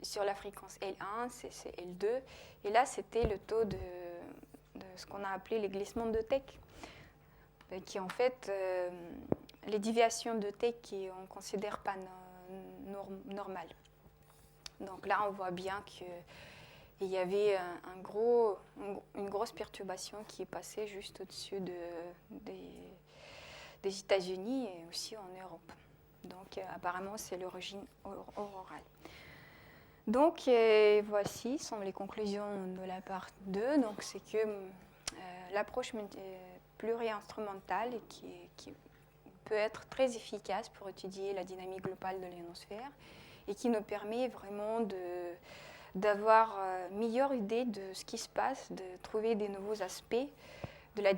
sur la fréquence L1, c'est L2. Et là, c'était le taux de ce qu'on a appelé les glissements de Teck, qui en fait, les déviations de Teck qu'on ne considère pas normales. Donc là, on voit bien que il y avait une grosse perturbation qui est passée juste au-dessus des États-Unis et aussi en Europe. Donc apparemment, c'est l'origine aurorale. Donc voici sont les conclusions de la part 2. Donc c'est que l'approche pluri-instrumentale et qui peut être très efficace pour étudier la dynamique globale de l'ionosphère et qui nous permet vraiment d'avoir une meilleure idée de ce qui se passe, de trouver des nouveaux aspects de la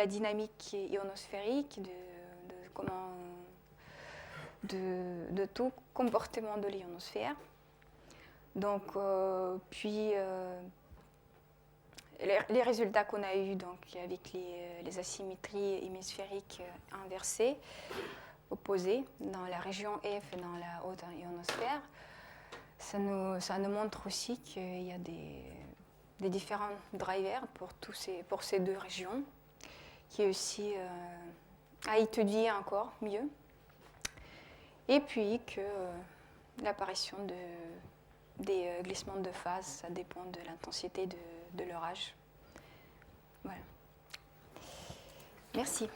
dynamique ionosphérique, de tout comportement de l'ionosphère. Donc, les résultats qu'on a eus donc, avec les asymétries hémisphériques inversées, opposées, dans la région F et dans la haute ionosphère, ça nous montre aussi qu'il y a des différents drivers pour ces deux régions, qui est aussi à étudier encore mieux. Et puis que l'apparition des glissements de phase, ça dépend de l'intensité de l'orage. Voilà. Merci.